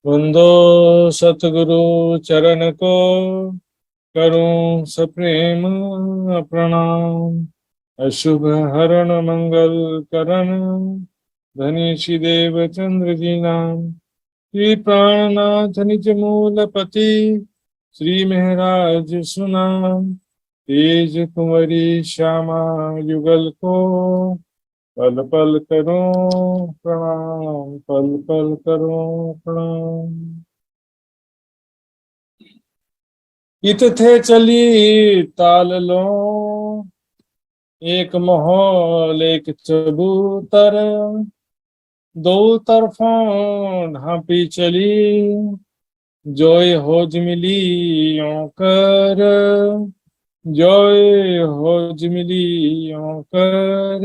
वंदो सतगुरु चरण को, करूं सप्रेम प्रणाम। अशुभ हरण मंगल करण, धनीषि देव चंद्र जी नाम। श्री प्राणनाथ निज मूलपति, श्री महराज सुनाम। तेज कुंवरी श्यामा युगल को, पल पल करो प्रणाम, पल पल करो प्रणाम। इत थे चली ताल लो, एक माहौल एक चबूतर। दो तरफों ढांपी चली, जोय होज मिली यों कर। जोय होज मिली यों कर।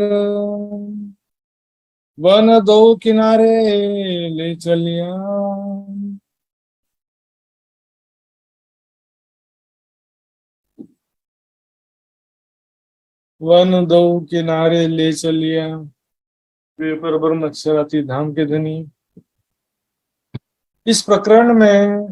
वन दो किनारे ले चलिया। वन दो किनारे ले चलिया, वे पर ब्रह्म अक्षराती धाम के धनी। इस प्रकरण में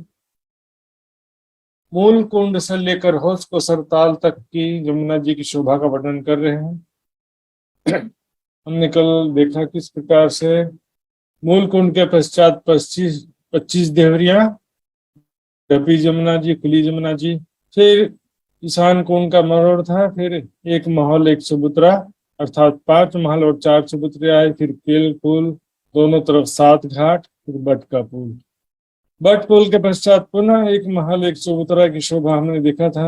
मूल कुंड से लेकर होश को सरताल तक की यमुना जी की शोभा का वर्णन कर रहे हैं। हमने कल देखा किस प्रकार से मूल कुंड के पश्चात 25 देवरियां, कपी यमुना जी, खुली यमुना जी, फिर ईशान कुंड का मरोड़ था, फिर एक महल एक चबूतरा, अर्थात 5 महल और 4 चबूतरे आए, फिर केल पुल, दोनों तरफ 7 घाट, फिर बट का पुल। बट पुल के पश्चात पुनः एक महल एक चबूतरा की शोभा हमने देखा था,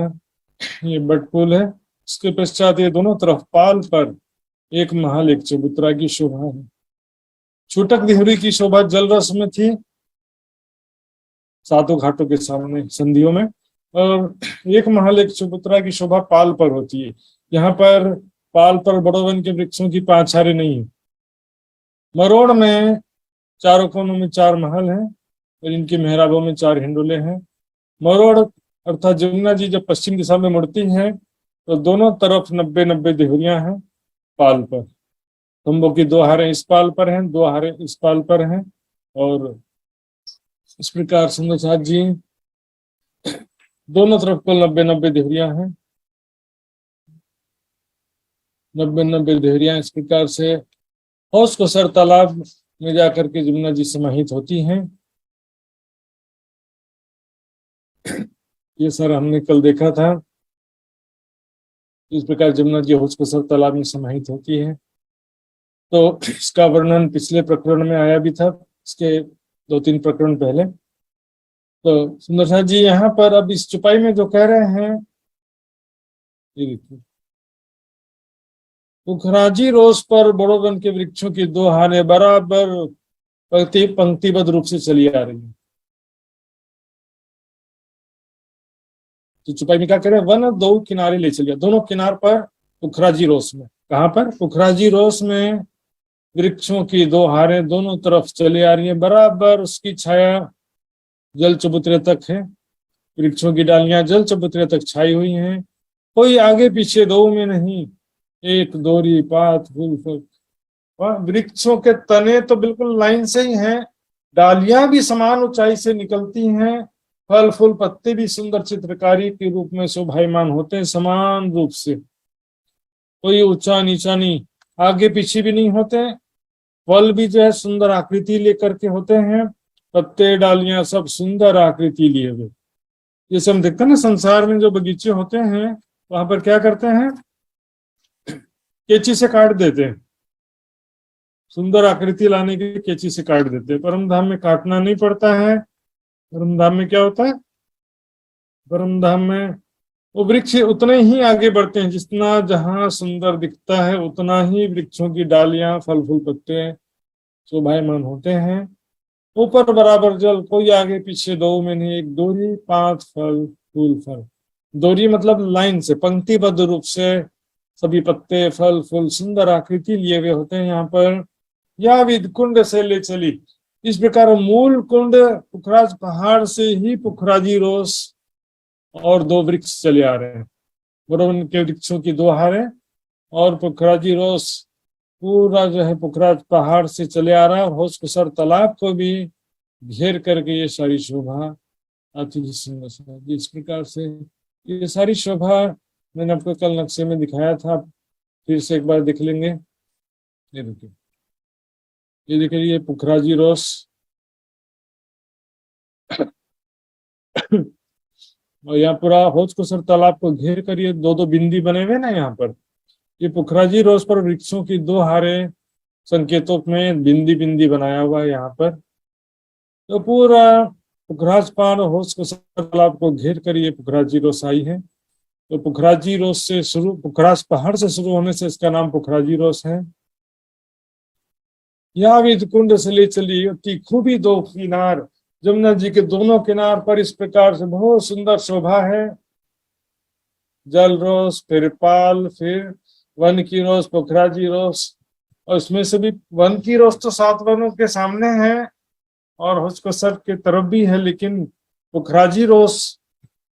ये बट पुल है। उसके पश्चात ये दोनों तरफ पाल पर एक महल एक चबूतरा की शोभा है। छूटक देहरी की शोभा जल रस में थी, 7 घाटों के सामने संधियों में, और एक महल एक चबूतरा की शोभा पाल पर होती है। यहाँ पर पाल पर बड़ोवन के वृक्षों की पांचारें नहीं है। मरोड़ में चारों कोनों में 4 महल हैं और इनके मेहराबों में 4 हिंडोले हैं। मरोड़ अर्थात यमुना जी जब पश्चिम दिशा में मुड़ती हैं तो दोनों तरफ 90-90 देहरियां हैं पाल पर। खंभों की 2 हारें इस पाल पर हैं, 2 हारें इस पाल पर हैं, और इस प्रकार सुंदर साथ जी दोनों तरफ कुल 90-90 देहरियां हैं। 90-90 देहरियां इस प्रकार से हौस को सर तालाब में जाकर के यमुना जी समाहित होती हैं। ये सर हमने कल देखा था, इस प्रकार यमुना जी हौस को सर तालाब में समाहित होती है। तो इसका वर्णन पिछले प्रकरण में आया भी था, इसके 2-3 प्रकरण पहले। तो सुंदर साथ जी यहाँ पर अब इस चुपाई में जो कह रहे हैं, ये देखिए, पुखराजी रोज पर बड़ोवन के वृक्षों की 2 हारें बराबर पंक्तिबद्ध रूप से चली आ रही है। तो चुपाई में क्या कह रहे हैं, वन 2 किनारे ले चलिए, दोनों किनार पर पुखराजी रोस में। कहाँ पर? पुखराजी रोस में वृक्षों की 2 हारें दोनों तरफ चली आ रही है, बराबर उसकी छाया जल चबूतरे तक है। वृक्षों की डालियां जल चबूतरे तक छाई हुई हैं, कोई आगे पीछे 2 में नहीं, एक दोरी पात फूल फल। वृक्षों के तने तो बिल्कुल लाइन से ही हैं, डालियां भी समान ऊंचाई से निकलती हैं, फल फूल पत्ते भी सुंदर चित्रकारी के रूप में शोभायमान होते हैं समान रूप से। कोई ऊंचा नीचा नहीं, आगे पीछे भी नहीं होते। फल भी जो है सुंदर आकृति लेकर के होते हैं, पत्ते डालियां सब सुंदर आकृति लिए हुए। जैसे हम देखते हैं ना संसार में जो बगीचे होते हैं, वहां पर क्या करते हैं, कैंची से काट देते हैं, सुंदर आकृति लाने के लिए कैंची से काट देते हैं। परम धाम में काटना नहीं पड़ता है। परम धाम में क्या होता है, परम धाम में वो वृक्ष उतने ही आगे बढ़ते हैं, जितना जहां सुंदर दिखता है उतना ही वृक्षों की डालियां फल फूल पत्ते शोभायमान होते हैं। ऊपर बराबर जल, कोई आगे पीछे 2 में नहीं, एक दोरी 5 फल फूल फल। दोरी मतलब लाइन से पंक्तिबद्ध रूप से सभी पत्ते फल फूल सुंदर आकृति लिए हुए होते हैं यहाँ पर। या विद कुंड से ले चली, इस प्रकार मूल कुंड पुखराज पहाड़ से ही पुखराजी रोस और 2 वृक्ष चले आ रहे हैं, बड़ोवन के वृक्षों की 2 हारें और पुखराजी रोस पूरा जो है पुखराज पहाड़ से चले आ रहा है। और होश कुसर तालाब को भी घेर करके ये सारी शोभा आती है सुंदर सा। इस प्रकार से ये सारी शोभा मैंने आपको कल नक्शे में दिखाया था, फिर से एक बार देख लेंगे। ये देखिए, ये देखिए, ये पुखराजी रोस और यहाँ पूरा हौज कुसर तालाब को घेर कर ये दो दो बिंदी बने हुए ना यहाँ पर, ये पुखराजी रोस पर वृक्षों की दो हारे संकेतों में बिंदी बिंदी बनाया हुआ है यहाँ पर। तो पूरा पुखराज पान और हौज कुसर तालाब को घेर कर ये पुखराजी रोस आई है। तो पुखराजी रोस से शुरू, पुखराज पहाड़ से शुरू होने से इसका नाम पुखराजी रोस है। यहाँ विद कुंड से ले चली अति खूबी दो किनार, जमुना जी के दोनों किनार पर इस प्रकार से बहुत सुंदर शोभा है। जल रोस, फिर पाल, फिर वन की रोस, पुखराजी रोस, और इसमें से भी वन की रोस तो 7 वनों के सामने है और हौज-कुसर के तरफ भी है, लेकिन पुखराजी रोस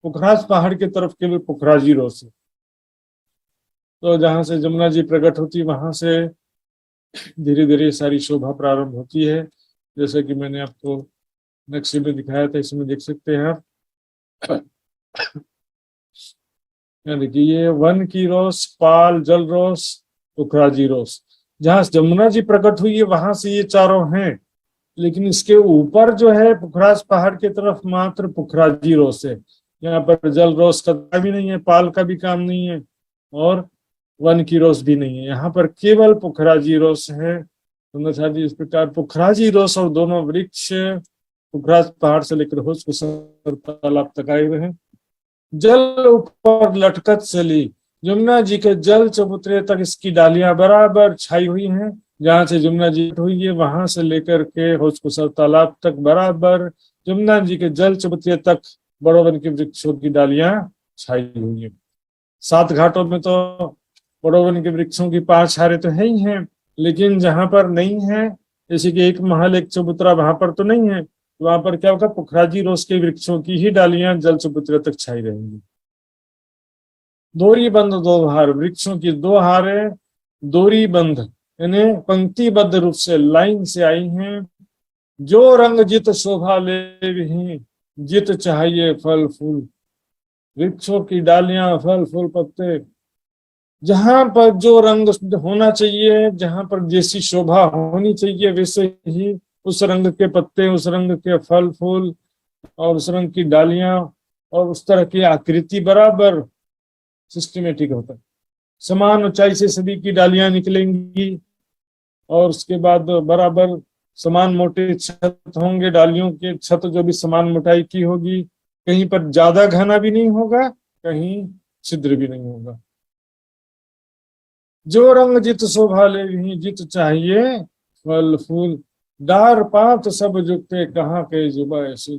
पुखराज पहाड़ की तरफ केवल पुखराजी रोस है। तो जहां से जमुना जी प्रकट होती है वहां से धीरे धीरे सारी शोभा प्रारंभ होती है, जैसे कि मैंने आपको नक्शे में दिखाया था, इसमें देख सकते हैं आप। देखिए, ये वन की रोस, पाल, जल रोस, पुखराजी रोस। जहां जमुना जी प्रकट हुई है वहां से ये चारों हैं, लेकिन इसके ऊपर जो है पुखराज पहाड़ की तरफ मात्र पुखराजी रोस है। यहाँ पर जल रोस का भी नहीं है, पाल का भी काम नहीं है और वन की रोस भी नहीं है, यहाँ पर केवल पुखराजी रोस है। सुंदर जी इस प्रकार पुखराजी रोस और दोनों वृक्ष पुखराज पहाड़ से लेकर हौज कुसर तालाब तक आए हुए हैं। जल ऊपर लटकत चली, यमुना जी के जल चबूतरे तक इसकी डालियां बराबर छाई हुई हैं। जहां से यमुना जी हुई है वहां से लेकर के हौज कुसर तालाब तक बराबर यमुना जी के जल चबूतरे तक बड़ों वन के वृक्षों की डालियां छाई हुई है। 7 घाटों में तो बड़ों वन के वृक्षों की 5 हारे तो है ही हैं, लेकिन जहां पर नहीं है, जैसे कि एक महल एक चबूतरा, वहां पर तो नहीं है, तो वहां पर क्या होगा, पुखराजी रोस के वृक्षों की ही डालियां जल चबूतरे तक छाई रहेंगी। दोरी बंद 2 हार, वृक्षों की 2 हारे दोरी बंद यानी पंक्तिबद्ध रूप से लाइन से आई हैं। जो रंग जित शोभा ले ही, जित चाहिए फल फूल, वृक्षों की डालियां, फल फूल, पत्ते, जहां पर जो रंग होना चाहिए, जहां पर जैसी शोभा होनी चाहिए, वैसे ही उस रंग के पत्ते, उस रंग के फल फूल और उस रंग की डालियां और उस तरह की आकृति बराबर सिस्टमेटिक होता है। समान ऊंचाई से सभी की डालियां निकलेंगी और उसके बाद बराबर समान मोटे छत होंगे, डालियों के छत जो भी समान मोटाई की होगी, कहीं पर ज्यादा घना भी नहीं होगा, कहीं छिद्र भी नहीं होगा। जो रंग जित शोभा ले ही, जित चाहिए फल फूल, डार पात सब जुगते कहाँ के जुबा ऐसे,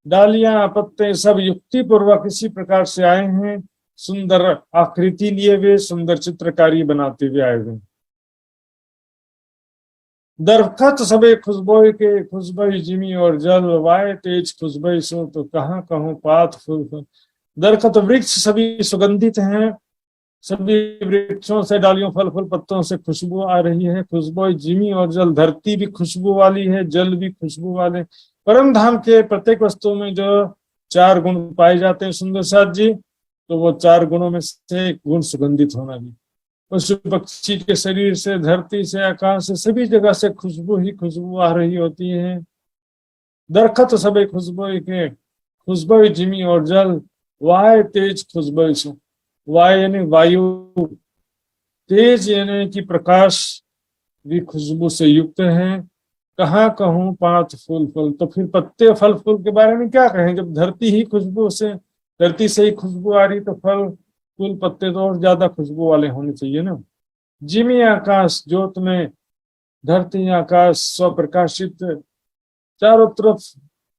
डालियां पत्ते सब युक्ति पूर्वक इसी प्रकार से आए हैं, सुंदर आकृति लिए हुए, सुंदर चित्रकारी बनाते हुए आए हुए। दरखत सबे खुशबोई के, खुशबोई जिमी और जल, वाय तेज खुशबोई सो तो कहाँ कहूँ पात फूल। दरखत वृक्ष सभी सुगंधित हैं, सभी वृक्षों से डालियों, फल फूल, पत्तों से खुशबू आ रही है। खुशबू जिमी और जल, धरती भी खुशबू वाली है, जल भी खुशबू वाले। परम धाम के प्रत्येक वस्तु में जो 4 गुण पाए जाते हैं सुंदर साथ जी, तो वो 4 गुणों में से एक गुण सुगंधित होना भी। पशु पक्षी के शरीर से, धरती से, आकाश से, सभी जगह से खुशबू ही खुशबू आ रही होती है। दरखत सबे खुशबू के, खुशबू जिमी और जल, वाय तेज खुशबू सो, वाय यानी वायु, तेज यानी कि प्रकाश भी खुशबू से युक्त है। कहाँ कहूँ पात फूल फल, तो फिर पत्ते फल फूल के बारे में क्या कहें, जब धरती ही खुशबू से, धरती से ही खुशबू आ रही, तो फल फूल पत्ते तो और ज्यादा खुशबू वाले होने चाहिए ना। जिमी आकाश, ज्योत में धरती आकाश स्वप्रकाशित, चारों तरफ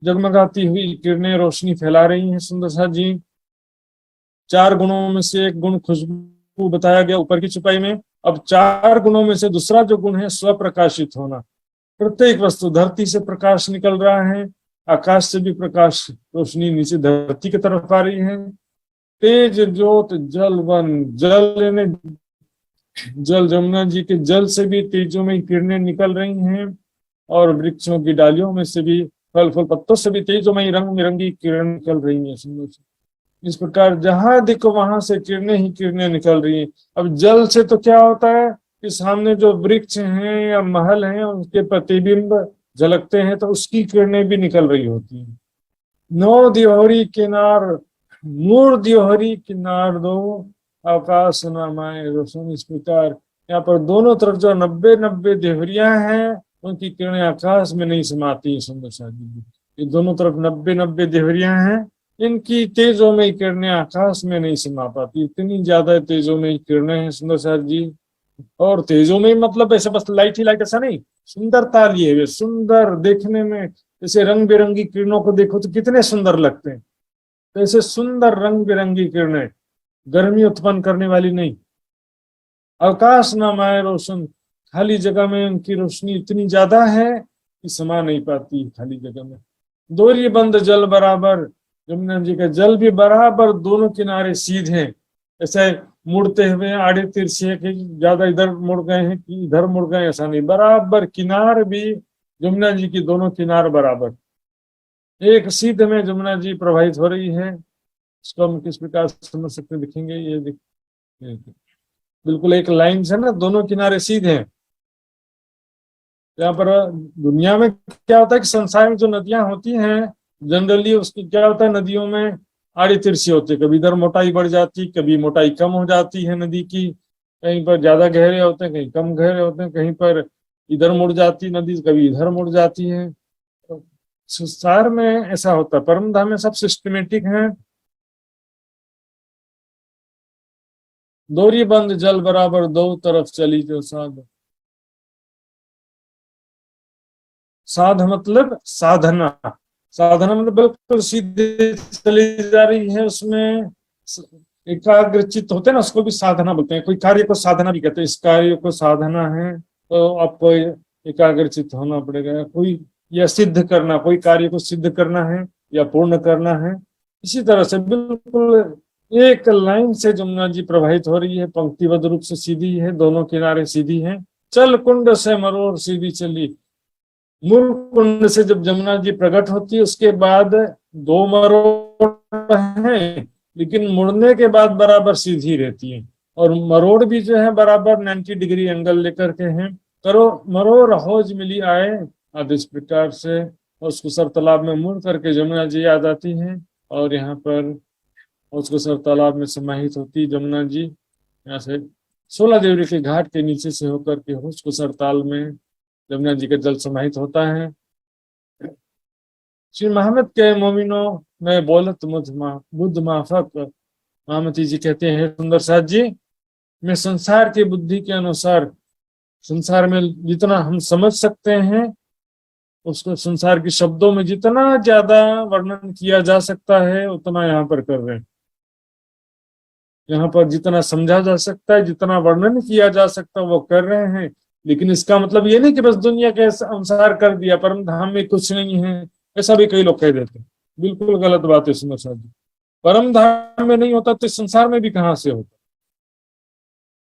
जगमगाती हुई किरणें रोशनी फैला रही हैं। सुंदर सा जी 4 गुणों में से एक गुण खुशबू बताया गया ऊपर की छुपाई में। अब 4 गुणों में से दूसरा जो गुण है स्वप्रकाशित होना। प्रत्येक वस्तु, धरती से प्रकाश निकल रहा है, आकाश से भी प्रकाश रोशनी नीचे धरती की तरफ आ रही है। तेज ज्योत जल वन, जल यानी जल, जमुना जी के जल से भी तेजों में किरणें निकल रही हैं और वृक्षों की डालियों में से भी फल फूल पत्तों से भी तेजोमयी रंग बिरंगी किरण निकल रही है सुंदर से। इस प्रकार जहां देखो वहां से किरणें ही किरणें निकल रही हैं। अब जल से तो क्या होता है कि सामने जो वृक्ष हैं या महल हैं उनके प्रतिबिंब झलकते हैं तो उसकी किरणें भी निकल रही होती हैं। नौ दियोहरी किनार मूर दियोहरी किनार दो आकाश नामाए रोशन। इस प्रकार यहाँ पर दोनों तरफ जो 90-90 देहरियां हैं उनकी किरणें आकाश में नहीं समाती है सुंदर शादी। ये दोनों तरफ 90-90 देहरियां हैं, इनकी तेजों में किरणें आकाश में नहीं समा पाती। इतनी ज्यादा तेजों में किरणें हैं सुंदर साथ जी। और तेजों में मतलब ऐसे बस लाइट ही लाइट ऐसा नहीं, सुंदरता लिए हुए सुंदर देखने में। जैसे रंग बिरंगी किरणों को देखो तो कितने सुंदर लगते हैं, तो ऐसे सुंदर रंग बिरंगी किरणें, गर्मी उत्पन्न करने वाली नहीं। अवकाश नामाए रोशन, खाली जगह में उनकी रोशनी इतनी ज्यादा है कि समा नहीं पाती खाली जगह में। दोहरी बंद जल बराबर, यमुना जी का जल भी बराबर दोनों किनारे सीधे हैं। ऐसे मुड़ते हुए आड़े तिरछे कि ज्यादा इधर मुड़ गए हैं कि इधर मुड़ गए, ऐसा नहीं, बराबर किनार भी यमुना जी की दोनों किनार बराबर एक सीध में यमुना जी प्रवाहित हो रही है। इसको हम किस प्रकार समझ सकते हैं, दिखेंगे ये बिल्कुल एक लाइन से ना दोनों किनारे सीधे हैं। यहाँ पर दुनिया में क्या होता है कि संसार में जो नदियां होती हैं जनरली उसकी क्या होता है, नदियों में आड़ी तिरछी होती है, कभी इधर मोटाई बढ़ जाती, कभी मोटाई कम हो जाती है नदी की। कहीं पर ज्यादा गहरे होते हैं, कहीं कम गहरे होते हैं, कहीं पर इधर मुड़ जाती नदी, कभी इधर मुड़ जाती है। तो संसार में ऐसा होता है, परम धाम में सब सिस्टमेटिक है। दोरी बंद जल बराबर दो तरफ चली जो साध। साध मतलब साधना, साधना मतलब बिल्कुल सीधे चली जा रही है, उसमें एकाग्र चित्त होते हैं ना, उसको भी साधना बोलते हैं। कोई कार्य को साधना भी कहते हैं, इस कार्य को साधना है तो आपको एकाग्र चित्त होना पड़ेगा। कोई या सिद्ध करना, कोई कार्य को सिद्ध करना है या पूर्ण करना है। इसी तरह से बिल्कुल एक लाइन से जमुना जी प्रवाहित हो रही है, पंक्तिबद्ध रूप से सीधी है, दोनों किनारे सीधी है। चल कुंड से मरोड़ सीधी चली, मूल कुंड से जब जमुना जी प्रकट होती है उसके बाद दो मरोड़ हैं, लेकिन मुड़ने के बाद बराबर सीधी रहती है। और मरोड़ भी जो है बराबर 90 डिग्री एंगल लेकर के हैं। करो मरोड़ हौज मिली आए आदि इस प्रकार से उसको सर तालाब में मुड़ करके जमुना जी याद आती है। और यहाँ पर उसको सर तालाब में समाहित होती जमुना जी। यहाँ से 16 देवरी के घाट के नीचे से होकर के उसको सर ताल में यमुना जी का जल समाहित होता है। श्री मोहम्मद के मोमिनो में बोलत मुझ बुद्ध माफक, महामती जी कहते हैं सुंदर साथ जी, मैं संसार की बुद्धि के अनुसार संसार में जितना हम समझ सकते हैं उसको संसार के शब्दों में जितना ज्यादा वर्णन किया जा सकता है उतना यहाँ पर कर रहे हैं। यहाँ पर जितना समझा जा सकता है, जितना वर्णन किया जा सकता है वो कर रहे हैं। लेकिन इसका मतलब ये नहीं कि बस दुनिया के अनुसार कर दिया, परम धाम में कुछ नहीं है, ऐसा भी कई लोग कह देते हैं। बिल्कुल गलत बात है सुंदर साहब जी। परम धाम में नहीं होता तो संसार में भी कहाँ से होता।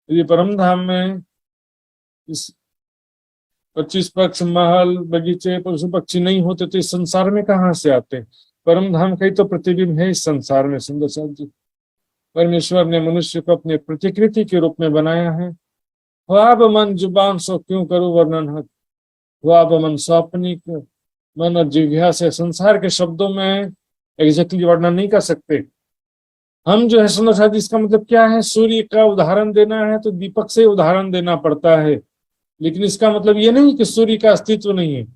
यदि परम धाम में इस 25 पक्ष महल बगीचे पशु पक्षी नहीं होते तो इस संसार में कहाँ से आते। परम धाम का ही तो प्रतिबिंब है इस संसार में सुंदर साहब जी। परमेश्वर ने मनुष्य को अपने प्रतिकृति के रूप में बनाया है। ख्वाब मन जुबान सो क्यों करूं वर्णन हक, ख्वाब मन सौपनिक मन और जिह्वा से संसार के शब्दों में एग्जैक्टली वर्णन नहीं कर सकते हम जो है सुंदर साथ। इसका मतलब क्या है, सूर्य का उदाहरण देना है तो दीपक से उदाहरण देना पड़ता है, लेकिन इसका मतलब ये नहीं कि सूर्य का अस्तित्व नहीं है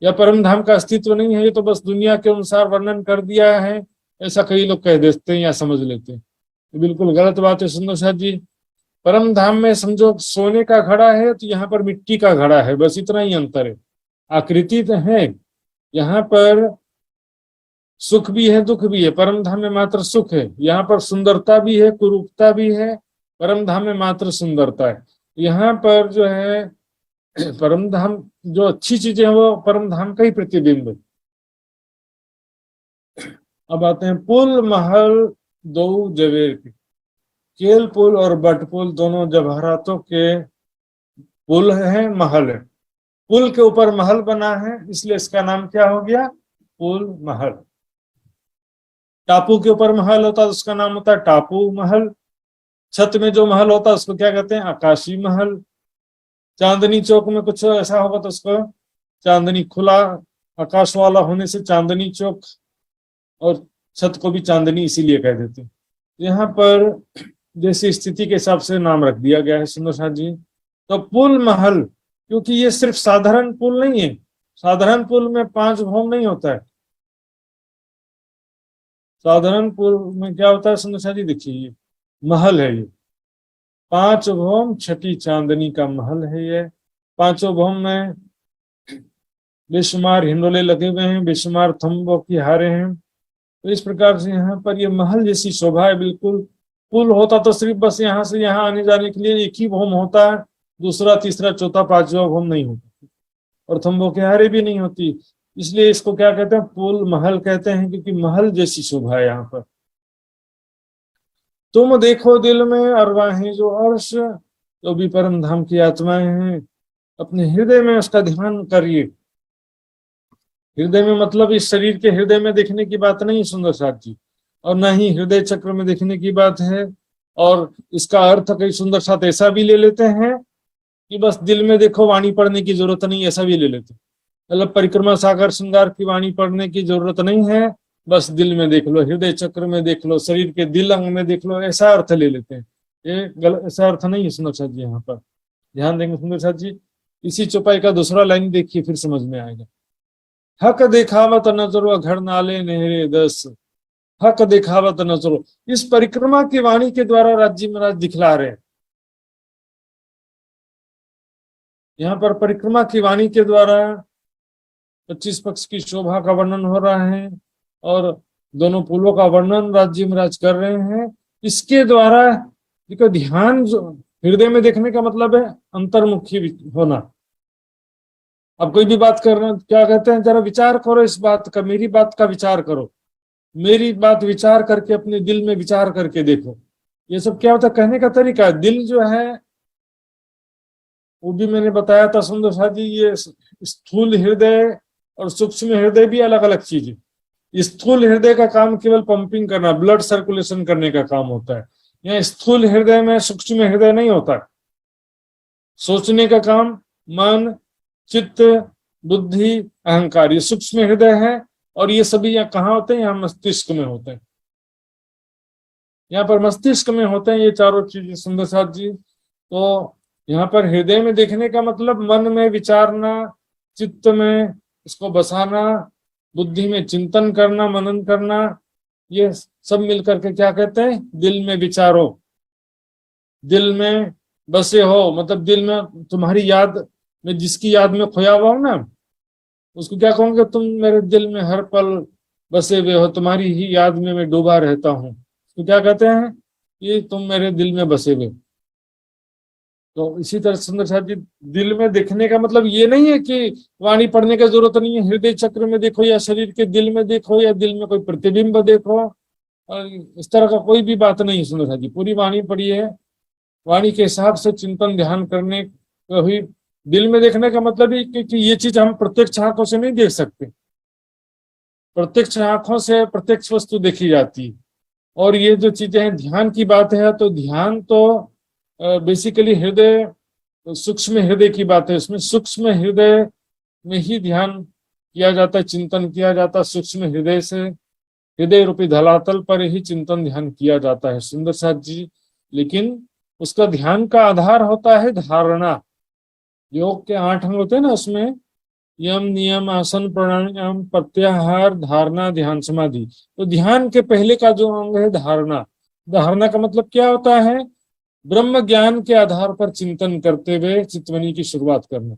या परम धाम का अस्तित्व नहीं है, ये तो बस दुनिया के अनुसार वर्णन कर दिया है, ऐसा कई लोग कह देते हैं या समझ लेते हैं। बिल्कुल गलत बात है सुंदर साथ जी। परम धाम में समझो सोने का घड़ा है तो यहाँ पर मिट्टी का घड़ा है, बस इतना ही अंतर है। आकृति तो है, यहाँ पर सुख भी है दुख भी है। परम धाम में मात्र सुख है, यहाँ पर सुंदरता भी है कुरूपता भी है। परम धाम में मात्र सुंदरता है, यहाँ पर जो है परम धाम जो अच्छी चीजें हैं वो परम धाम का ही प्रतिबिंब है। अब आते हैं पुल महल दो जवेर के। केल पुल और बट पुल दोनों जवाहरातों के पुल हैं, महल है। पुल के ऊपर महल बना है, इसलिए इसका नाम क्या हो गया? पुल महल। टापू के ऊपर महल होता है उसका नाम होता है टापू महल। छत में जो महल होता है उसको क्या कहते हैं? आकाशी महल। चांदनी चौक में कुछ ऐसा होगा तो उसको चांदनी, खुला आकाश वाला होने से चांदनी चौक, और छत को भी चांदनी इसीलिए कह देते हैं। यहाँ पर जैसी स्थिति के हिसाब से नाम रख दिया गया है सुंदर साथ जी। तो पुल महल, क्योंकि ये सिर्फ साधारण पुल नहीं है। साधारण पुल में 5 भौम नहीं होता है। साधारण पुल में क्या होता है सुंदर साथ जी? देखिए ये महल है, ये 5 भौम छठी चांदनी का महल है ये। 5 भौम में बेशुमार हिंडोले लगे हुए हैं, बेशुमार थंबों की हारे हैं। तो इस प्रकार से यहाँ पर ये महल जैसी शोभा है बिल्कुल। पुल होता तो सिर्फ बस यहाँ से यहाँ आने जाने के लिए एक ही भौम होता है, दूसरा तीसरा चौथा पांचवा भौम नहीं होता, और थंबों के हारे भी नहीं होती। इसलिए इसको क्या कहते हैं? पुल महल कहते हैं, क्योंकि महल जैसी शोभा है यहाँ पर। तुम देखो दिल में अरवाहें जो अर्श, जो भी परम धाम की आत्माएं हैं, अपने हृदय में उसका ध्यान करिए। हृदय में मतलब इस शरीर के हृदय में देखने की बात नहीं सुंदर साथ जी, और न ही हृदय चक्र में देखने की बात है। और इसका अर्थ कई सुंदर साथ ऐसा भी ले लेते हैं कि बस दिल में देखो, वाणी पढ़ने की जरूरत नहीं, ऐसा भी ले लेते हैं। मतलब परिक्रमा सागर श्रृंगार की वाणी पढ़ने की जरूरत नहीं है, बस दिल में देख लो, हृदय चक्र में देख लो, शरीर के दिल अंग में देख लो, ऐसा अर्थ ले लेते हैं। ये गलत, ऐसा अर्थ नहीं है सुंदर साथ जी। यहाँ पर ध्यान देंगे सुंदर साथ जी, इसी चौपाई का दूसरा लाइन देखिए, फिर समझ में आएगा। हक दिखावत नजरो घर नाले नेहरे दस, हक दिखावत नजरो। इस परिक्रमा की वाणी के द्वारा राज्य महाराज दिखला रहे हैं। यहाँ पर परिक्रमा की वाणी के द्वारा 25 पक्ष की शोभा का वर्णन हो रहा है, और दोनों पुलों का वर्णन राज्य महाराज कर रहे हैं। इसके द्वारा देखो, ध्यान जो हृदय में देखने का मतलब है अंतर्मुखी होना। अब कोई भी बात कर रहे हैं, क्या कहते हैं? जरा विचार करो इस बात का, मेरी बात का विचार करो, मेरी बात विचार करके अपने दिल में विचार करके देखो। ये सब क्या होता है? कहने का तरीका है। दिल जो है वो भी मैंने बताया था सुंदर साथ जी, ये स्थूल हृदय और सूक्ष्म हृदय भी अलग अलग चीज है। स्थूल हृदय का काम केवल पंपिंग करना, ब्लड सर्कुलेशन करने का काम होता है। यहाँ स्थूल हृदय में सूक्ष्म हृदय नहीं होता। सोचने का काम मन, चित्त, बुद्धि, अहंकार, ये सूक्ष्म हृदय है। और ये सभी यहाँ कहाँ होते हैं? यहाँ मस्तिष्क में होते हैं। यहाँ पर मस्तिष्क में होते हैं ये चारों चीजें सुंदर साथ जी। तो यहाँ पर हृदय में देखने का मतलब मन में विचारना, चित्त में इसको बसाना, बुद्धि में चिंतन करना, मनन करना, ये सब मिलकर के क्या कहते हैं? दिल में विचारो, दिल में बसे हो। मतलब दिल में तुम्हारी याद में, जिसकी याद में खोया हुआ हो ना, उसको क्या कहूंगे? तुम मेरे दिल में हर पल बसे हुए हो, तुम्हारी ही याद में मैं डूबा रहता हूँ। तो क्या कहते हैं? ये तुम मेरे दिल में बसे हुए। तो इसी तरह सुंदर साहब जी, दिल में देखने का मतलब ये नहीं है कि वाणी पढ़ने की जरूरत नहीं है, हृदय चक्र में देखो या शरीर के दिल में देखो या दिल में कोई प्रतिबिंब देखो, और इस तरह का कोई भी बात नहीं है सुंदर साहब जी। पूरी वाणी पढ़ी है, वाणी के हिसाब से चिंतन ध्यान करने को ही दिल में देखने का मतलब ही, क्योंकि ये चीज हम प्रत्यक्ष आंखों से नहीं देख सकते। प्रत्यक्ष आंखों से प्रत्यक्ष वस्तु देखी जाती है, और ये जो चीजें हैं, ध्यान की बात है, तो ध्यान तो बेसिकली हृदय, सूक्ष्म हृदय की बात है। इसमें सूक्ष्म हृदय में ही ध्यान किया जाता है, चिंतन किया जाता है। सूक्ष्म हृदय से, हृदय रूपी धरातल पर ही चिंतन ध्यान किया जाता है सुंदर साथ जी। लेकिन उसका ध्यान का आधार होता है धारणा। योग के 8 अंग होते हैं ना, उसमें यम, नियम, आसन, प्राणायाम, प्रत्याहार, धारणा, ध्यान, समाधि। तो ध्यान के पहले का जो अंग है धारणा। धारणा का मतलब क्या होता है? ब्रह्म ज्ञान के आधार पर चिंतन करते हुए चितवनी की शुरुआत करना।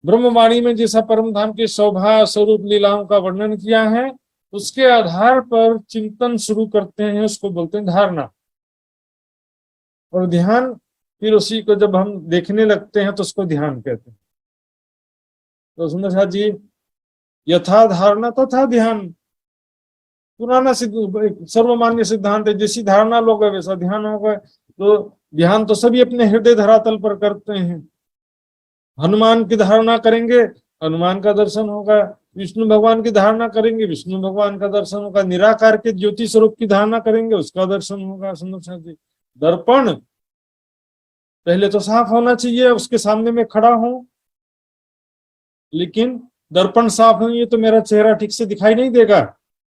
ब्रह्मवाणी में जैसा परम धाम के शोभा स्वरूप लीलाओं का वर्णन किया है, उसके आधार पर चिंतन शुरू करते हैं, उसको बोलते हैं धारणा। और ध्यान फिर उसी को जब हम देखने लगते हैं तो उसको ध्यान कहते हैं। तो सुंदर साथ जी, यथा धारणा तथा ध्यान पुराना सर्वमान्य सिद्धांत है। जैसी धारणा लोग वैसा ध्यान होगा। तो ध्यान तो सभी अपने हृदय धरातल पर करते हैं। हनुमान की धारणा करेंगे, हनुमान का दर्शन होगा। विष्णु भगवान की धारणा करेंगे, विष्णु भगवान का दर्शन होगा। निराकार के ज्योति स्वरूप की धारणा करेंगे, उसका दर्शन होगा। सुंदर साथ जी, दर्पण पहले तो साफ होना चाहिए, उसके सामने मैं खड़ा हूं, लेकिन दर्पण साफ नहीं है तो मेरा चेहरा ठीक से दिखाई नहीं देगा।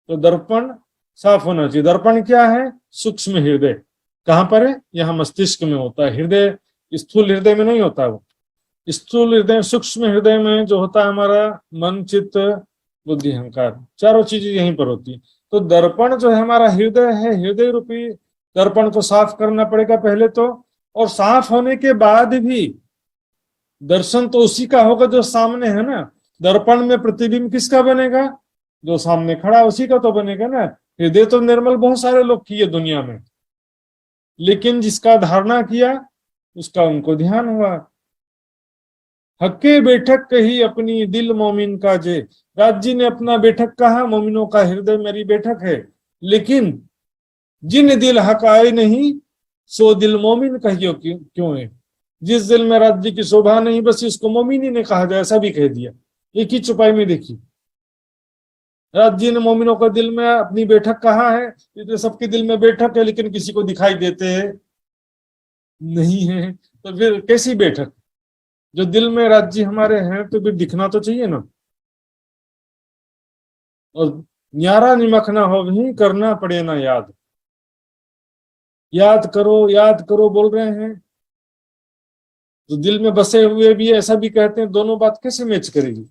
तो दर्पण साफ होना चाहिए। दर्पण क्या है? सूक्ष्म हृदय। कहाँ पर है? यहाँ मस्तिष्क में होता है हृदय, स्थूल हृदय में नहीं होता। वो स्थूल हृदय, सूक्ष्म हृदय में जो होता है हमारा मन, चित्त, बुद्धि, अहंकार, चारों चीजें यहीं पर होती है। तो दर्पण जो है हमारा हृदय है, हृदय रूपी दर्पण को साफ करना पड़ेगा पहले तो। और साफ होने के बाद भी दर्शन तो उसी का होगा जो सामने है ना। दर्पण में प्रतिबिंब किसका बनेगा? जो सामने खड़ा उसी का तो बनेगा ना। हृदय तो निर्मल बहुत सारे लोग किए दुनिया में, लेकिन जिसका धारणा किया उसका उनको ध्यान हुआ। हक्के बैठक कही अपनी दिल मोमिन का जे। राज जी ने अपना बैठक कहा, मोमिनों का हृदय मेरी बैठक है। लेकिन जिन दिल हक आए नहीं, सो दिल मोमिन कहियो क्यों है। जिस दिल में राज्य की शोभा नहीं, बस इसको मोमिन ही ने कहा जाए, ऐसा भी कह दिया। एक ही चुपाई में देखी, राज्य ने मोमिनों का दिल में अपनी बैठक कहा है। तो सबके दिल में बैठक है, लेकिन किसी को दिखाई देते हैं नहीं है। तो फिर कैसी बैठक? जो दिल में राज्य हमारे हैं तो फिर दिखना तो चाहिए ना। और न्यारा निमक ना हो भी करना पड़े ना याद। याद करो बोल रहे हैं, तो दिल में बसे हुए भी ऐसा भी कहते हैं। दोनों बात कैसे मैच करेगी?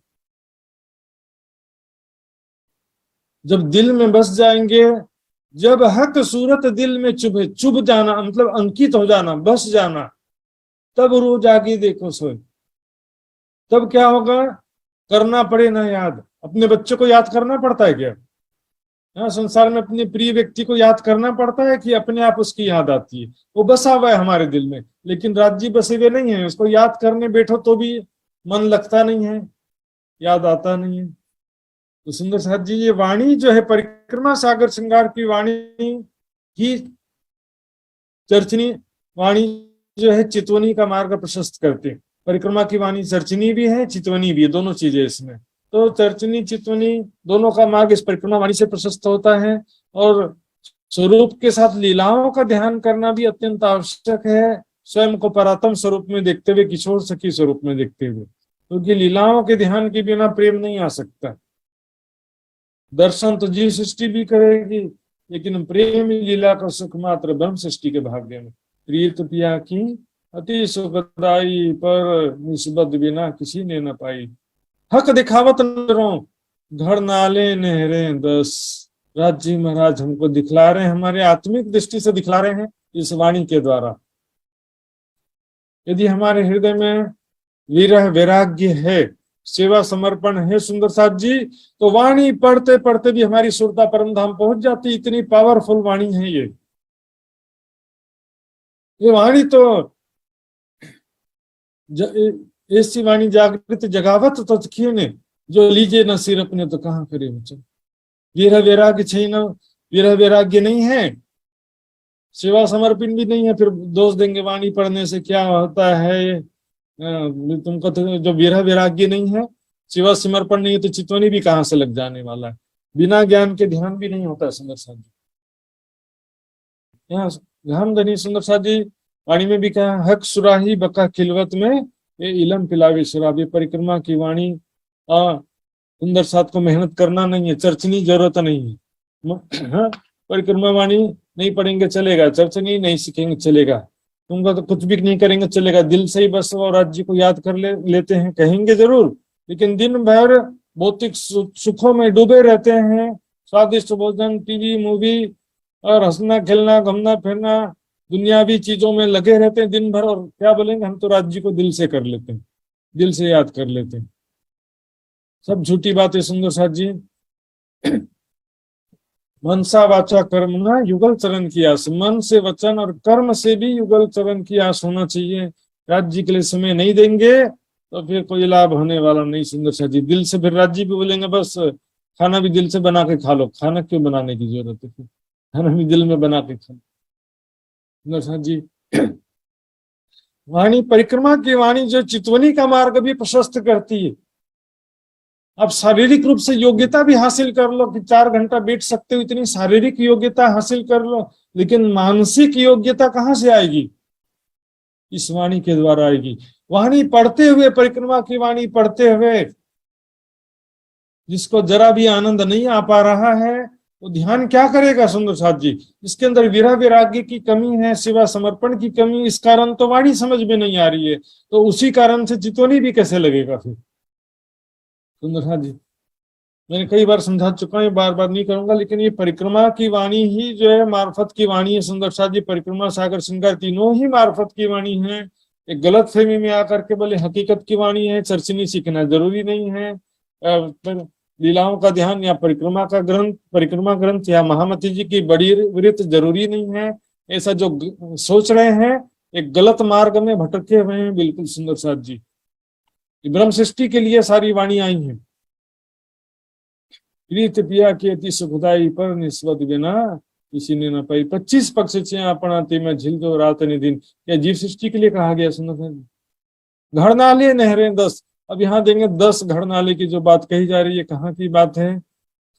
जब दिल में बस जाएंगे, जब हक सूरत दिल में चुभे, चुभ जाना मतलब अंकित हो जाना, बस जाना, तब रोज आगे देखो सोए। तब क्या होगा? करना पड़े ना याद। अपने बच्चों को याद करना पड़ता है क्या? हाँ, संसार में अपने प्रिय व्यक्ति को याद करना पड़ता है कि अपने आप उसकी याद आती है? वो बसा हुआ है हमारे दिल में, लेकिन राज्य बसे हुए नहीं है। उसको याद करने बैठो तो भी मन लगता नहीं है, याद आता नहीं है। तो सुंदर साथ जी, ये वाणी जो है परिक्रमा सागर श्रृंगार की वाणी ही चर्चनी वाणी जो है चितवनी का मार्ग प्रशस्त करते हैं। परिक्रमा की वाणी चर्चनी भी है, चितवनी भी है, दोनों चीजें इसमें। तो चर्चनी चितवनी दोनों का मार्ग इस परिक्रमा वाणी से प्रशस्त होता है। और स्वरूप के साथ लीलाओं का ध्यान करना भी अत्यंत आवश्यक है, स्वयं को परात्म स्वरूप में देखते हुए, किशोर सखी स्वरूप में देखते हुए। क्योंकि लीलाओं के ध्यान के बिना प्रेम नहीं आ सकता। दर्शन तो जीव सृष्टि भी करेगी, लेकिन प्रेम लीला का सुख मात्र ब्रह्म सृष्टि के भाग्य में। प्रीत पिया की अति सुखदाई, पर निस्बत बिना किसी ने न पाई। हक दिखावत नजरों, घर नाले नहरे दस। राज जी महाराज हमको दिखला रहे हैं, हमारे आत्मिक दृष्टि से दिखला रहे हैं इस वाणी के द्वारा। यदि हमारे हृदय में विरह वैराग्य है, सेवा समर्पण है सुंदर साथ जी, तो वाणी पढ़ते पढ़ते भी हमारी सुरता परम धाम पहुंच जाती। इतनी पावरफुल वाणी है ये वाणी तो ऐसी वाणी जागृत जगावत तो ने, जो लीजे न सिर अपने तो कहाँ करे वचन। विरह वैराग्य छे न, विरह वैराग्य नहीं है, सेवा समर्पण भी नहीं है, फिर दोष देंगे वाणी पढ़ने से क्या होता है। तुमको तो जो विरह वैराग्य नहीं है, सेवा समर्पण नहीं है, तो चितवनी भी कहाँ से लग जाने वाला है। बिना ज्ञान के ध्यान भी नहीं होता। सुंदर साथ जी, यहाँ घाम धनी सुंदर साथ जी वाणी में भी कहा, हक सुराही बका खिलवत में ये इलम पिलावे शराबी। परिक्रमा की वाणी सुंदर साथ को मेहनत करना नहीं है, चर्चनी जरूरत नहीं है। हाँ, परिक्रमा वाणी नहीं पढ़ेंगे चलेगा, चर्चनी नहीं सीखेंगे चलेगा, तुमको तो कुछ भी नहीं करेंगे चलेगा। दिल से ही बस और राज्य को याद कर लेते हैं, कहेंगे जरूर, लेकिन दिन भर भौतिक सुखों में डूबे रहते हैं। स्वादिष्ट भोजन, टीवी, मूवी और हंसना खेलना, घूमना फिरना, दुनियावी चीजों में लगे रहते हैं दिन भर। और क्या बोलेंगे, हम तो राज्य को दिल से कर लेते हैं, दिल से याद कर लेते हैं। सब झूठी बात है सुंदर साथ जी। मनसा वाचा कर्म ना युगल चरण की आस। मन से, वचन और कर्म से भी युगल चरण की आस होना चाहिए। राज्य के लिए समय नहीं देंगे तो फिर कोई लाभ होने वाला नहीं। सुंदर साथ जी, दिल से फिर राज्य भी बोलेंगे बस खाना भी दिल से बना के खा लो। खाना क्यों बनाने की जरूरत है, फिर खाना भी दिल में बना के खा लो। सुंदर साथ जी, वाणी परिक्रमा की वाणी जो चितवनी का मार्ग भी प्रशस्त करती है। आप शारीरिक रूप से योग्यता भी हासिल कर लो कि 4 घंटा बैठ सकते हो, इतनी शारीरिक योग्यता हासिल कर लो, लेकिन मानसिक योग्यता कहाँ से आएगी? इस वाणी के द्वारा आएगी। वाणी पढ़ते हुए, परिक्रमा की वाणी पढ़ते हुए जिसको जरा भी आनंद नहीं आ पा रहा है वो ध्यान क्या करेगा सुंदर साथ जी? इसके अंदर विरह वैराग्य की कमी है, सेवा समर्पण की कमी, इस कारण तो वाणी समझ में नहीं आ रही है, तो उसी कारण से चितौनी भी कैसे लगेगा फिर सुंदर साथ जी? मैंने कई बार समझा चुका हूँ, बार बार नहीं करूंगा, लेकिन ये परिक्रमा की वाणी ही जो है मार्फत की वाणी है सुंदर साथ जी। परिक्रमा, सागर, श्रृंगार तीनों ही मार्फत की वाणी है। एक गलत फहमी में आकर के बोले हकीकत की वाणी है, चर्चनी सीखना जरूरी नहीं है, लीलाओं का ध्यान या परिक्रमा ग्रंथ या महामती जी की बड़ी वृत्त जरूरी नहीं है, ऐसा जो सोच रहे हैं एक गलत मार्ग में भटके हुए हैं बिल्कुल सुंदर साथ जी। ब्रह्म सृष्टि के लिए सारी वाणी आई हैं। प्रीत पिया की अति सुखदाई पर निस्वत बिना किसी ने न पाई, 25 पक्ष से अपना में झिल दो रात ने दिन, या जीव सृष्टि के लिए कहा गया सुंदर साथ। घड़नाले नहरें 10, अब यहाँ देंगे 10 घड़नाले की जो बात कही जा रही है, कहाँ की बात है?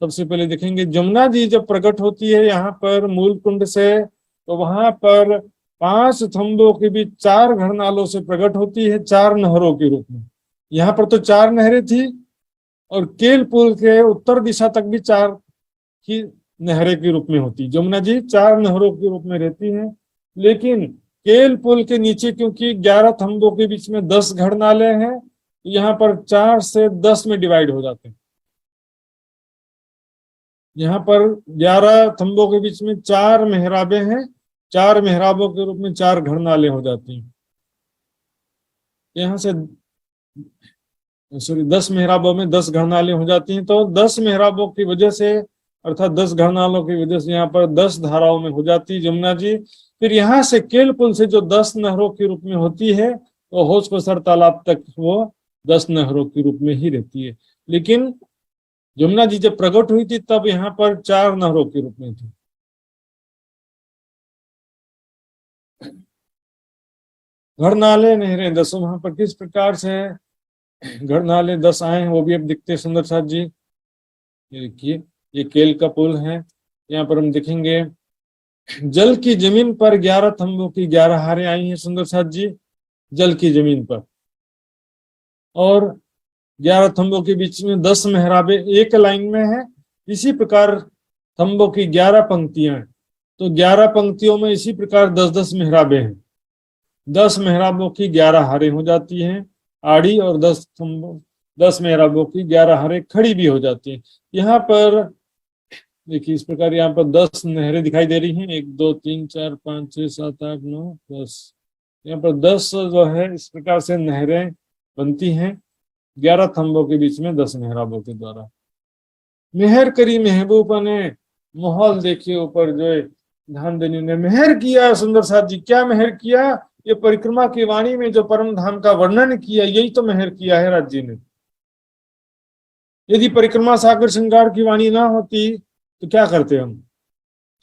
सबसे पहले देखेंगे जमुना जी जब प्रकट होती है यहाँ पर मूल कुंड से, तो वहां पर 5 थंबों के बीच 4 घड़नालों से प्रकट होती है, 4 नहरों के रूप में। यहाँ पर तो 4 नहरें थी, और केल पुल के उत्तर दिशा तक भी 4 ही नहरें के रूप में होती। जमुना जी 4 नहरों के रूप में रहती है, लेकिन केल पुल के नीचे क्योंकि 11 थंबों के बीच में 10 घड़नाले हैं, यहाँ पर 4 से 10 में डिवाइड हो जाते हैं। यहाँ पर 11 थंबों के बीच में 4 मेहराबे हैं, 4 मेहराबों के रूप में 4 घड़नाले हो जाती हैं। यहाँ से 10 मेहराबों में 10 घड़नाले हो जाती हैं, तो 10 मेहराबों की वजह से अर्थात 10 घड़नालों की वजह से यहाँ पर 10 धाराओं में हो जाती है जमुना जी। फिर यहाँ से केल पुल से जो 10 नहरों के रूप में होती है, तो होश पसर तालाब तक वो 10 नहरों के रूप में ही रहती है। लेकिन जमुना जी जब प्रकट हुई थी तब यहाँ पर 4 नहरों के रूप में थी। घड़नाले नहरें 10, वहां पर किस प्रकार से घड़नाले 10 आए हैं वो भी अब दिखते हैं सुंदर साथ जी। ये देखिए, ये केल का पुल है, यहाँ पर हम देखेंगे जल की जमीन पर 11 थंबों की 11 हारें आई हैं सुंदर साथ जी, जल की जमीन पर, और 11 थंबों के बीच में 10 मेहराबे एक लाइन में है। इसी प्रकार थंबों की 11 पंक्तियां, तो 11 पंक्तियों में इसी प्रकार 10-10 मेहराबे हैं। 10 मेहराबों की 11 हारें हो जाती हैं आड़ी, और 10 मेहराबों की 11 हारें खड़ी भी हो जाती हैं। यहाँ पर देखिए इस प्रकार यहाँ पर 10 नहरें दिखाई दे रही हैं, 1 2 3 4 5 6 7 8 9 10। यहाँ पर 10 जो है इस प्रकार से नहरें बनती हैं 11 थंबों के बीच में 10 मेहराबों के द्वारा। मेहर करी महबूबा ने, माहौल देखिए ऊपर जो है धाम देनी ने मेहर किया सुंदर साथ जी। क्या मेहर किया? ये परिक्रमा की वाणी में जो परम धाम का वर्णन किया, यही तो मेहर किया है राज जी ने। यदि परिक्रमा सागर श्रृंगार की वाणी ना होती तो क्या करते हम?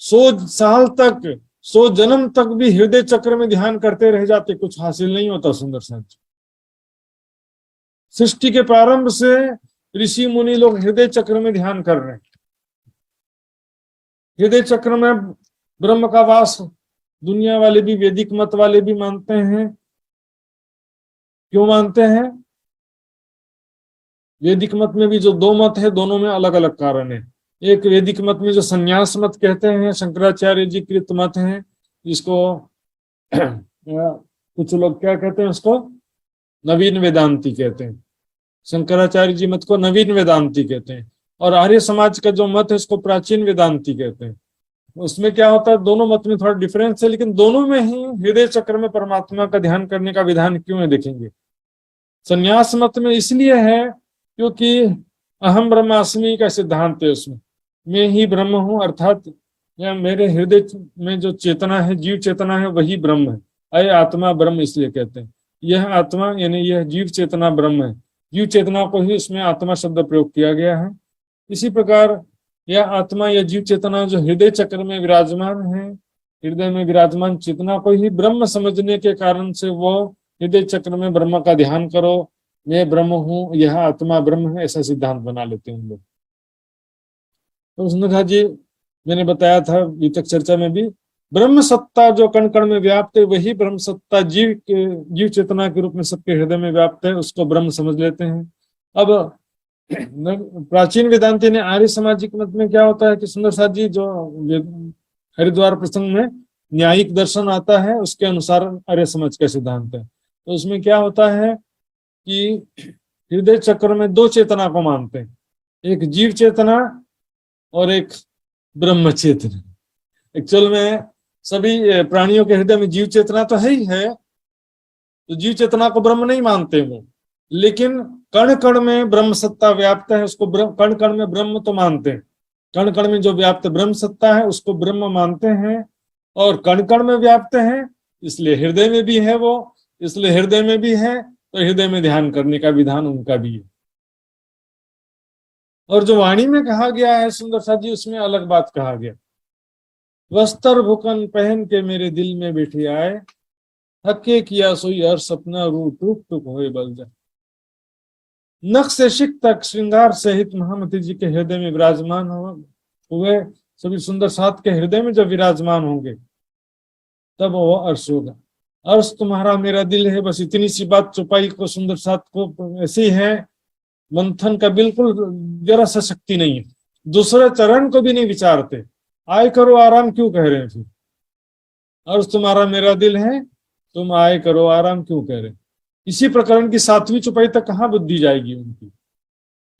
100 साल तक, 100 जन्म तक भी हृदय चक्र में ध्यान करते रह जाते, कुछ हासिल नहीं होता सुंदर साथ जी। सृष्टि के प्रारंभ से ऋषि मुनि लोग हृदय चक्र में ध्यान कर रहे हैं। हृदय चक्र में ब्रह्म का वास दुनिया वाले भी, वैदिक मत वाले भी मानते हैं। क्यों मानते हैं? वैदिक मत में भी जो 2 मत है, दोनों में अलग अलग कारण है। एक वैदिक मत में जो संन्यास मत कहते हैं, शंकराचार्य जी कृत मत है, जिसको कुछ लोग क्या कहते हैं, उसको नवीन वेदांती कहते हैं। शंकराचार्य जी मत को नवीन वेदांती कहते हैं, और आर्य समाज का जो मत है उसको प्राचीन वेदांती कहते हैं। उसमें क्या होता है, दोनों मत में थोड़ा डिफरेंस है, लेकिन दोनों में ही हृदय चक्र में परमात्मा का ध्यान करने का विधान क्यों है देखेंगे। संन्यास मत में इसलिए है क्योंकि अहम ब्रह्मास्मि का सिद्धांत है, उसमें मैं ही ब्रह्म हूं, अर्थात या मेरे हृदय में जो चेतना है, जीव चेतना है, वही ब्रह्म है। अय आत्मा ब्रह्म इसलिए कहते हैं। यह आत्मा यानी यह जीव चेतना ब्रह्म है। जीव चेतना को ही इसमें आत्मा शब्द प्रयोग किया गया है। इसी प्रकार यह आत्मा या जीव चेतना जो हृदय चक्र में विराजमान है, हृदय में विराजमान चेतना को ही ब्रह्म समझने के कारण से वो हृदय चक्र में ब्रह्म का ध्यान करो, मैं ब्रह्म हूं, यह आत्मा ब्रह्म है, ऐसा सिद्धांत बना लेते हैं हम लोग। तो उसने कहा जी, मैंने बताया था वितक चर्चा में भी, ब्रह्म सत्ता जो कण कण में व्याप्त है वही ब्रह्म सत्ता जीव चेतना के रूप में सबके हृदय में व्याप्त है, उसको ब्रह्म समझ लेते हैं। अब प्राचीन वेदांति ने आर्य सामाजिक मत में क्या होता है कि सुंदर साथ जी जो हरिद्वार प्रसंग में न्यायिक दर्शन आता है उसके अनुसार आर्य समाज का सिद्धांत है। तो उसमें क्या होता है कि हृदय चक्र में दो चेतना को मानते हैं, एक जीव चेतना और एक ब्रह्म चेतना। एक्चुअल में सभी प्राणियों के हृदय में जीव चेतना तो है ही है, तो जीव चेतना को ब्रह्म नहीं मानते वो, लेकिन कण कण में ब्रह्म सत्ता व्याप्त है उसको कण कण में ब्रह्म तो मानते हैं। कण कण में जो व्याप्त ब्रह्म सत्ता है उसको ब्रह्म मानते हैं, और कण कण में व्याप्त है इसलिए हृदय में भी है वो, इसलिए हृदय में भी है तो हृदय में ध्यान करने का विधान उनका भी है। और जो वाणी में कहा गया है सुंदर साथ जी, उसमें अलग बात कहा गया, वस्त्र भुकन पहन के मेरे दिल में बैठी आए, थके किया सोई हर सपना रू टूक टूक होए बल जा। नख से शिख तक श्रृंगार सहित महामती जी के हृदय में विराजमान हुए सभी सुंदर साथ के हृदय में जब विराजमान होंगे तब वो अर्श होगा। अर्श तुम्हारा मेरा दिल है, बस इतनी सी बात चौपाई को सुंदर साथ को ऐसी है, मंथन का बिल्कुल जरा सा शक्ति नहीं है, दूसरे चरण को भी नहीं विचारते, आए करो आराम क्यों कह रहे हैं फिर, अर्श तुम्हारा मेरा दिल है, तुम आए करो आराम क्यों कह रहे हैं। इसी प्रकरण की 7वीं चौपाई तक कहाँ बुद्धि जाएगी उनकी।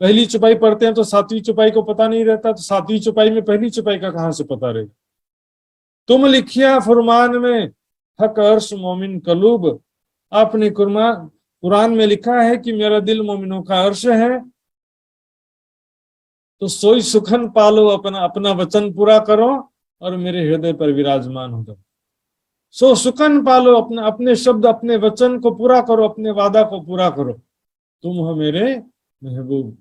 पहली चौपाई पढ़ते हैं तो 7वीं चौपाई को पता नहीं रहता, तो 7वीं चौपाई में पहली चौपाई का कहां से पता रहेगा। तुम लिखिया फुरमान में हक अर्श मोमिन कलूब, आपने कुरान में लिखा है कि मेरा दिल मोमिनों का अर्श है, तो सोई सुखन पालो, अपना अपना वचन पूरा करो और मेरे हृदय पर विराजमान हो जाओ। सो सुखन पालो, अपना अपने शब्द अपने वचन को पूरा करो, अपने वादा को पूरा करो, तुम हो मेरे महबूब।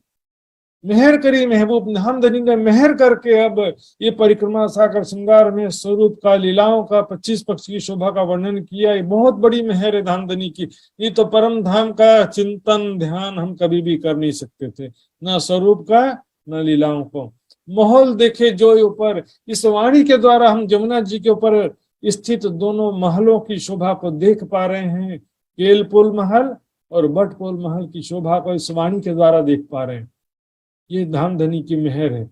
मेहर करी महबूब, हम धनी ने मेहर करके अब ये परिक्रमा सागर श्रृंगार में स्वरूप का लीलाओं का 25 पक्ष की शोभा का वर्णन किया, ये बहुत बड़ी मेहर है धामधनी की। ये तो परम धाम का चिंतन ध्यान हम कभी भी कर नहीं सकते थे, ना स्वरूप का न लीलाओं को। माहौल देखे जो ऊपर, इस वाणी के द्वारा हम जमुना जी के ऊपर स्थित दोनों महलों की शोभा को देख पा रहे हैं, केलपुल महल और बटपुल महल की शोभा को इस वाणी के द्वारा देख पा रहे हैं। ये धामधनी की मेहर है,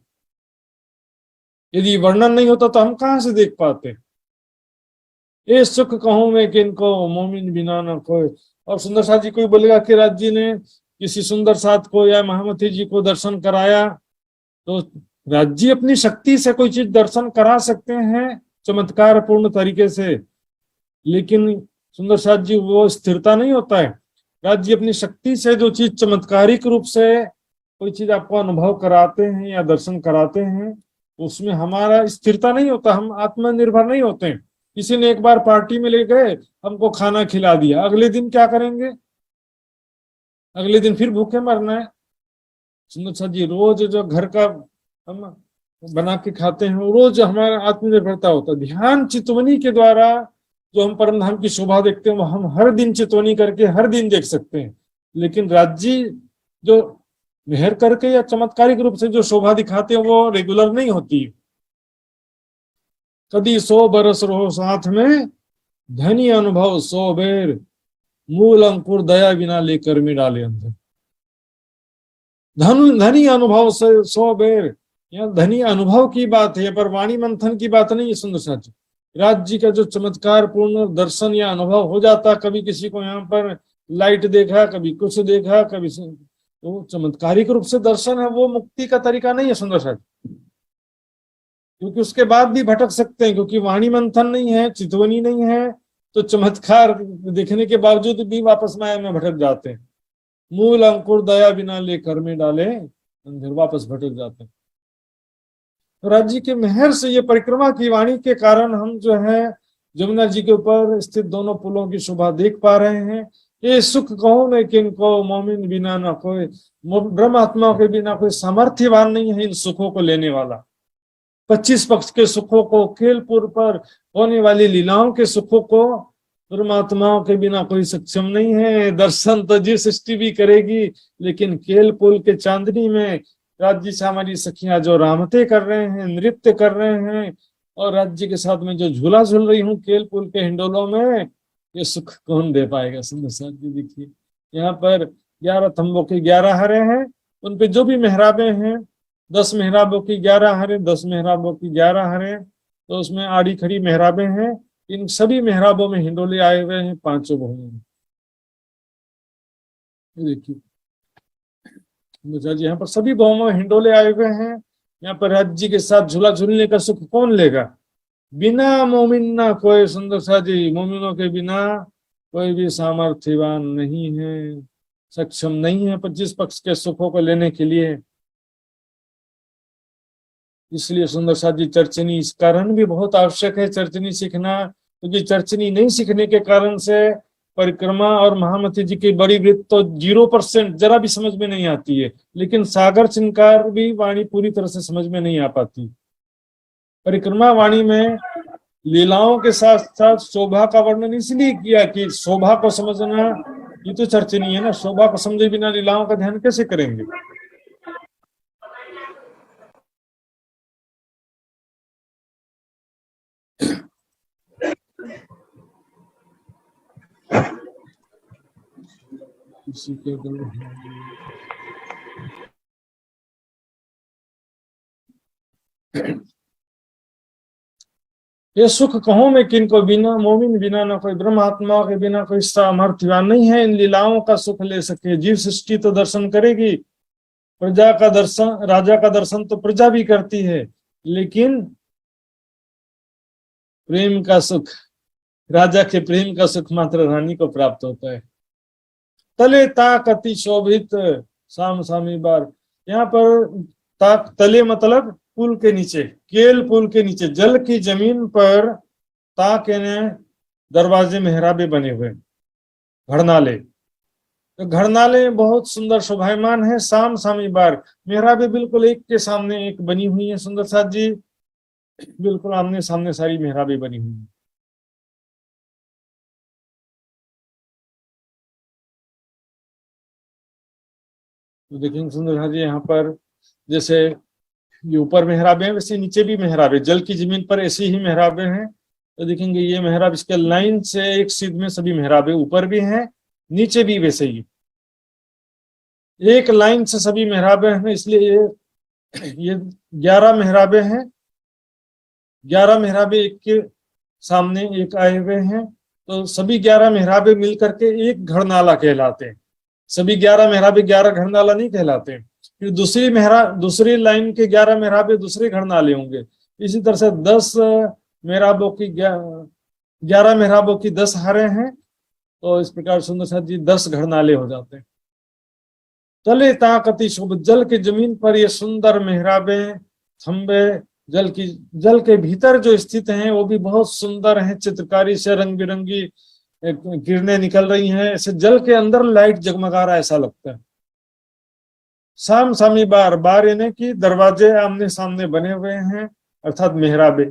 यदि वर्णन नहीं होता तो हम कहां से देख पाते। ये सुख कहूं मैं किनको, मोमिन बिना न कोई। और सुंदर साथ जी कोई बोलेगा कि राज जी ने किसी सुंदर साथ को या महामती जी को दर्शन कराया, तो राज जी अपनी शक्ति से कोई चीज दर्शन करा सकते हैं चमत्कार पूर्ण तरीके से, लेकिन सुंदर साथ जी वो स्थिरता नहीं होता है। राज जी अपनी शक्ति से जो चीज चमत्कारिक रूप से कोई चीज आपको अनुभव कराते हैं या दर्शन कराते हैं, उसमें हमारा स्थिरता नहीं होता, हम आत्मनिर्भर नहीं होते हैं। किसी ने एक बार पार्टी में ले गए, हमको खाना खिला दिया, अगले दिन क्या करेंगे, अगले दिन फिर भूखे मरना है। सुंदर साथ जी रोज जो घर का हम बना के खाते हैं वो रोज हमारा आत्मनिर्भरता होता है। ध्यान चितवनी के द्वारा जो हम परम धाम की शोभा देखते हैं वो हम हर दिन चितवनी करके हर दिन देख सकते हैं, लेकिन राज्य जो मेहर करके या चमत्कारिक रूप से जो शोभा दिखाते हैं वो रेगुलर नहीं होती। कदी 100 बरस रहो साथ में, धनी अनुभव 100 बेर, मूल अंकुर दया बिना लेकर में डाले अंदर। धनी अनुभव से 100 बेर, यहाँ धनी अनुभव की बात है, पर वाणी मंथन की बात नहीं है। सुंदर साथ राज जी का जो चमत्कार पूर्ण दर्शन या अनुभव हो जाता, कभी किसी को यहाँ पर लाइट देखा, कभी कुछ देखा, कभी तो चमत्कारिक रूप से दर्शन है, वो मुक्ति का तरीका नहीं है सुंदर साथ, क्योंकि उसके बाद भी भटक सकते हैं, क्योंकि वाणी मंथन नहीं है, चितवनी नहीं है, तो चमत्कार देखने के बावजूद भी वापस माया में भटक जाते हैं। मूल अंकुर दया बिना लेकर में डाले अंधेर, वापस भटक जाते हैं। तो राज्य के मेहर से ये परिक्रमा की वाणी के कारण हम जो है जमुना जी के ऊपर स्थित दोनों पुलों की शोभा देख पा रहे हैं। ये सुख कहूं मैं किनको, मोमिन बिना ना कोई, ब्रह्म आत्मा के बिना कोई सामर्थ्यवान नहीं है इन सुखों को लेने वाला। 25 पक्ष के सुखों को केलपुर पर होने वाली लीलाओं के सुखों को परमात्माओं के बिना कोई सक्षम नहीं है। दर्शन तो जी सृष्टि भी करेगी, लेकिन केल पुल के चांदनी में राज्य से हमारी सखियां जो रामते कर रहे हैं, नृत्य कर रहे हैं, और राज्य के साथ में जो झूला झूल रही हूँ केल पुल के हिंडोलों में, ये सुख कौन दे पाएगा। सुंदर साथ जी देखिए, यहाँ पर 11 तंबों के 11 हरे हैं, उन पे जो भी मेहराबें हैं, 10 मेहराबों की 11 हरे, 10 मेहराबों की 11 हरे, तो उसमें आड़ी खड़ी मेहराबें हैं। इन सभी मेहराबों में हिंडोले आए हुए हैं, पांचों बहुओं में। देखिए जी, यहाँ पर सभी बहुओं में हिंडोले आए हुए हैं। यहाँ पर राज्य के साथ झूला झूलने का सुख कौन लेगा? बिना मोमिन ना कोई। सुंदर सा जी, मोमिनों के बिना कोई भी सामर्थ्यवान नहीं है, सक्षम नहीं है 25 पक्ष के सुखों को लेने के लिए। इसलिए सुंदर सा जी चर्चनी इस कारण भी बहुत आवश्यक है, चर्चनी सीखना, क्योंकि चर्चनी नहीं सीखने के कारण से परिक्रमा और महामती जी की बड़ी वृत्त तो 0% जरा भी समझ में नहीं आती है, लेकिन सागर चिनकार भी वाणी पूरी तरह से समझ में नहीं आ पाती। परिक्रमा वाणी में लीलाओं के साथ साथ शोभा का वर्णन इसलिए किया कि शोभा को समझना ये तो चर्चनी है ना, शोभा को समझे बिना लीलाओं का ध्यान कैसे करेंगे। किसी के ये सुख कहूं मैं किनको, बिना मोमिन बिना ना कोई ब्रह्मात्मा के बिना कोई सामर्थ्यवान नहीं है इन लीलाओं का सुख ले सके। जीव सृष्टि तो दर्शन करेगी, प्रजा का दर्शन, राजा का दर्शन तो प्रजा भी करती है, लेकिन प्रेम का सुख, राजा के प्रेम का सुख मात्र रानी को प्राप्त होता है। तले ताक अति शोभित साम सामी बार। यहाँ पर ताक तले मतलब पुल के नीचे, केल पुल के नीचे जल की जमीन पर ताक यानी दरवाजे मेहराबे बने हुए, घड़नाले। तो घड़नाले बहुत सुंदर शोभायमान है। साम सामी बार मेहराबे बिल्कुल एक के सामने एक बनी हुई है। सुंदर साथ जी बिल्कुल आमने सामने सारी मेहराबे बनी हुई है। तो देखेंगे सुंदर साथ जी यहाँ पर जैसे ये ऊपर मेहराबे हैं, वैसे नीचे भी मेहराबे, जल की जमीन पर ऐसी ही मेहराबे हैं। तो देखेंगे ये मेहराब इसके लाइन से एक सीध में सभी मेहराबे ऊपर भी हैं, नीचे भी वैसे ही एक लाइन से सभी मेहराबे हैं। इसलिए ये 11 मेहराबे हैं, 11 मेहराबे एक के सामने एक आए हुए हैं। तो सभी 11 मेहराबे मिलकर के एक घड़नाला कहलाते हैं। सभी 11 मेहराबे 11 घड़नाला नहीं कहलाते। फिर दूसरी लाइन के 11 मेहराबे दूसरे घड़नाले होंगे। इसी तरह से 10 मेहराबों की 11 मेहराबों की 10 हारे हैं। तो इस प्रकार सुंदर साथ जी 10 घड़नाले हो जाते हैं। तले ताकति शुभ, जल की जमीन पर ये सुंदर मेहराबे, खंबे जल के भीतर जो स्थित हैं वो भी बहुत सुंदर हैं। चित्रकारी से रंग बिरंगी किरणें निकल रही हैं, ऐसे जल के अंदर लाइट जगमगा रहा है ऐसा लगता है। साम सामी बार, बार यानी कि दरवाजे आमने सामने बने हुए हैं, अर्थात मेहराबे।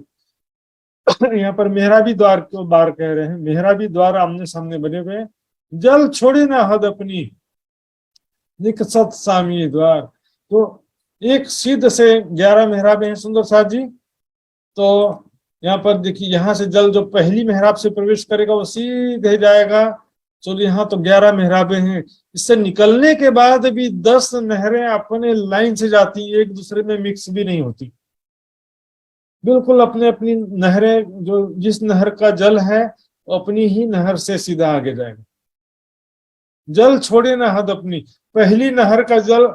यहाँ पर मेहराबी द्वार को बार कह रहे हैं, मेहराबी द्वार आमने सामने बने हुए हैं। जल छोड़े ना हद अपनी, निकसत सामी द्वार। तो एक सीध से 11 मेहराबे हैं सुंदर साथ जी। तो यहाँ पर देखिए, यहाँ से जल जो पहली मेहराब से प्रवेश करेगा वो सीधे जाएगा। चलो यहाँ तो 11 मेहराबे हैं, इससे निकलने के बाद भी 10 नहरें अपने लाइन से जाती, एक दूसरे में मिक्स भी नहीं होती, बिल्कुल अपने अपनी नहरें, जो जिस नहर का जल है वो अपनी ही नहर से सीधा आगे जाएगा। जल छोड़े ना हद अपनी, पहली नहर का जल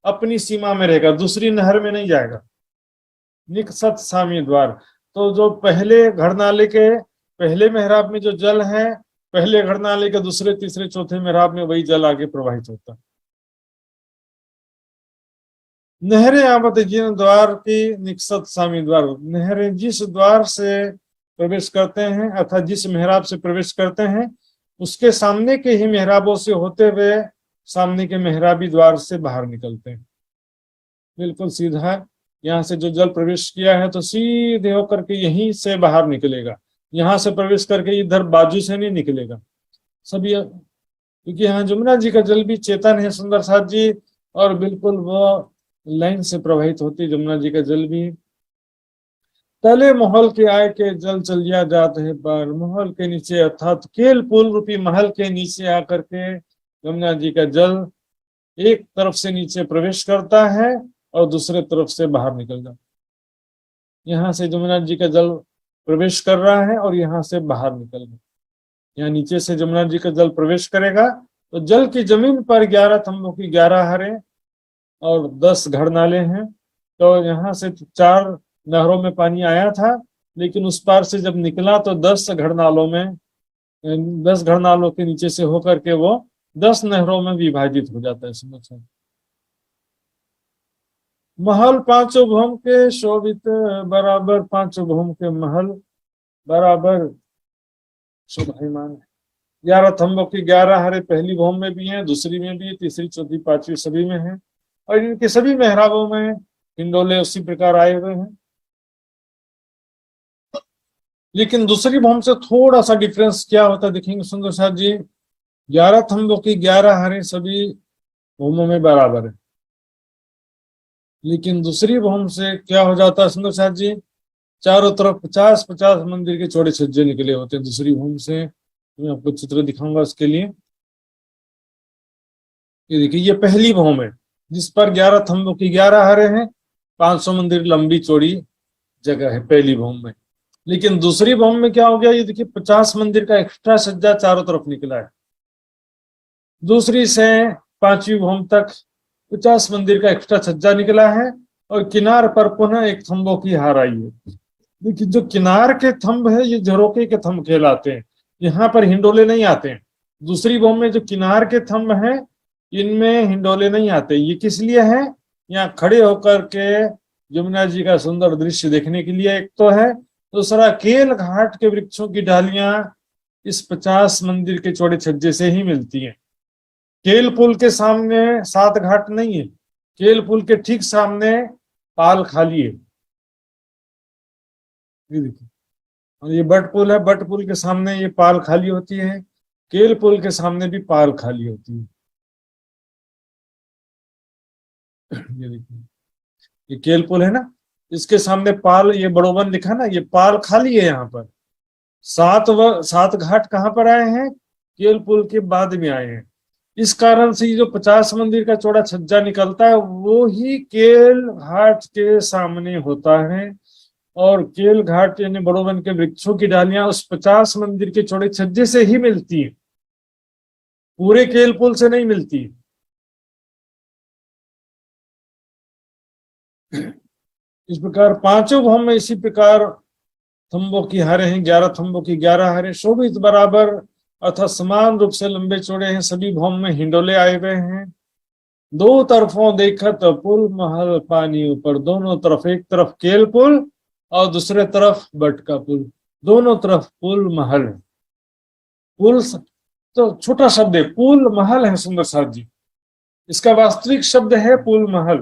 अपनी सीमा में रहेगा, दूसरी नहर में नहीं जाएगा। निकसत सामी द्वार, तो जो पहले घड़नाले के पहले मेहराब में जो जल है, पहले घड़नाले के दूसरे तीसरे चौथे मेहराब में वही जल आगे प्रवाहित होता है। नहरें आवत जिन द्वार की निकसत सामी द्वार, नहरें जिस द्वार से प्रवेश करते हैं अर्थात जिस मेहराब से प्रवेश करते हैं उसके सामने के ही मेहराबों से होते हुए सामने के मेहराबी द्वार से बाहर निकलते हैं। बिल्कुल सीधा यहाँ से जो जल प्रवेश किया है तो सीधे होकर के यहीं से बाहर निकलेगा। यहाँ से प्रवेश करके इधर बाजू से नहीं निकलेगा सभी, क्योंकि यहाँ जमुना जी का जल भी चेतन है सुंदर साथ जी, और बिल्कुल वो लाइन से प्रवाहित होती है जमुना जी का जल भी। तले महल के आय के जल चलिया जात है पर, महल के नीचे अर्थात केल पुल रूपी महल के नीचे आकर के यमुना जी का जल एक तरफ से नीचे प्रवेश करता है और दूसरे तरफ से बाहर निकल जाता है। यहाँ से जमुना जी का जल प्रवेश कर रहा है और यहाँ से बाहर निकल गया। यहाँ नीचे से जमुना जी का जल प्रवेश करेगा तो जल की जमीन पर 11 थंबों की 11 हरे और 10 घड़ नाले हैं। तो यहाँ से 4 नहरों में पानी आया था, लेकिन उस पार से जब निकला तो 10 घड़ नालों में, 10 घड़ नालों के नीचे से होकर के वो 10 नहरों में विभाजित हो जाता है। समझ, महल पांचों भौम के शोभित बराबर, पांचों भौम के महल बराबर शोभायमान है। 11 थंबों की 11 हरे पहली भौम में भी हैं, दूसरी में भी, तीसरी चौथी पांचवी सभी में है, और इनके सभी मेहराबों में हिंडोले उसी प्रकार आए हुए हैं। लेकिन दूसरी भौम से थोड़ा सा डिफरेंस क्या होता है देखेंगे सुंदर साथ जी। 11 थंबों की 11 हरे सभी भौमों में बराबर है, लेकिन दूसरी भौम से क्या हो जाता है सुंदर साथ जी, चारों तरफ 50-50 मंदिर के चौड़े छज्जे निकले होते हैं दूसरी भूम से। मैं आपको चित्र दिखाऊंगा उसके लिए। ये देखिए, ये पहली भूम है जिस पर 11 थंबों की 11 हरे हैं, 500 मंदिर लंबी चौड़ी जगह है पहली भूम में। लेकिन दूसरी भूम में क्या हो गया, ये देखिए 50 मंदिर का एक्स्ट्रा सज्जा चारों तरफ निकला है। दूसरी से पांचवी भूम तक 50 मंदिर का एक्स्ट्रा सज्जा निकला है, और किनार पर पुनः एक थंबों की हार आई है। देखिए, जो किनार के थंब है ये झरोके के थंब कहलाते हैं, यहाँ पर हिंडोले नहीं आते हैं। दूसरी भूम में जो किनार के थंब हैं इनमें हिंडोले नहीं आते। ये किस लिए है, यहाँ खड़े होकर के यमुना जी का सुंदर दृश्य देखने के लिए एक तो है, दूसरा केल घाट के वृक्षों की डालियां इस 50 मंदिर के चौड़े छज्जे से ही मिलती हैं। केल पुल के सामने 7 घाट नहीं है, केल पुल के ठीक सामने पाल खाली है। ये देखिए, और ये बट पुल है, बट पुल के सामने ये पाल खाली होती है, केल पुल के सामने भी पाल खाली होती है। ये देखिए, ये केल पुल है ना, इसके सामने पाल, ये बड़ोवन लिखा ना, ये पाल खाली है। यहाँ पर 7 घाट कहाँ पर आए हैं, केल पुल के बाद में आए हैं। इस कारण से ये जो 50 मंदिर का चौड़ा छज्जा निकलता है वो ही केल घाट के सामने होता है, और केल घाट यानी बड़ोवन के वृक्षों की डालियां उस 50 मंदिर के चौड़े छज्जे से ही मिलती है, पूरे केल पुल से नहीं मिलती। इस प्रकार पांचों भौम में इसी प्रकार थंबों की हारे हैं, 11 थंबों की 11 हारे शोभित बराबर अर्थात समान रूप से लंबे चौड़े हैं। सभी भौम में हिंडोले आए हुए हैं। दो तरफों देखत पुल महल पानी ऊपर, दोनों तरफ, एक तरफ केल पुल और दूसरे तरफ बट का पुल, दोनों तरफ पुल महल है। पुल तो छोटा शब्द है, पुल महल है सुंदर साथ जी, इसका वास्तविक शब्द है पुल महल।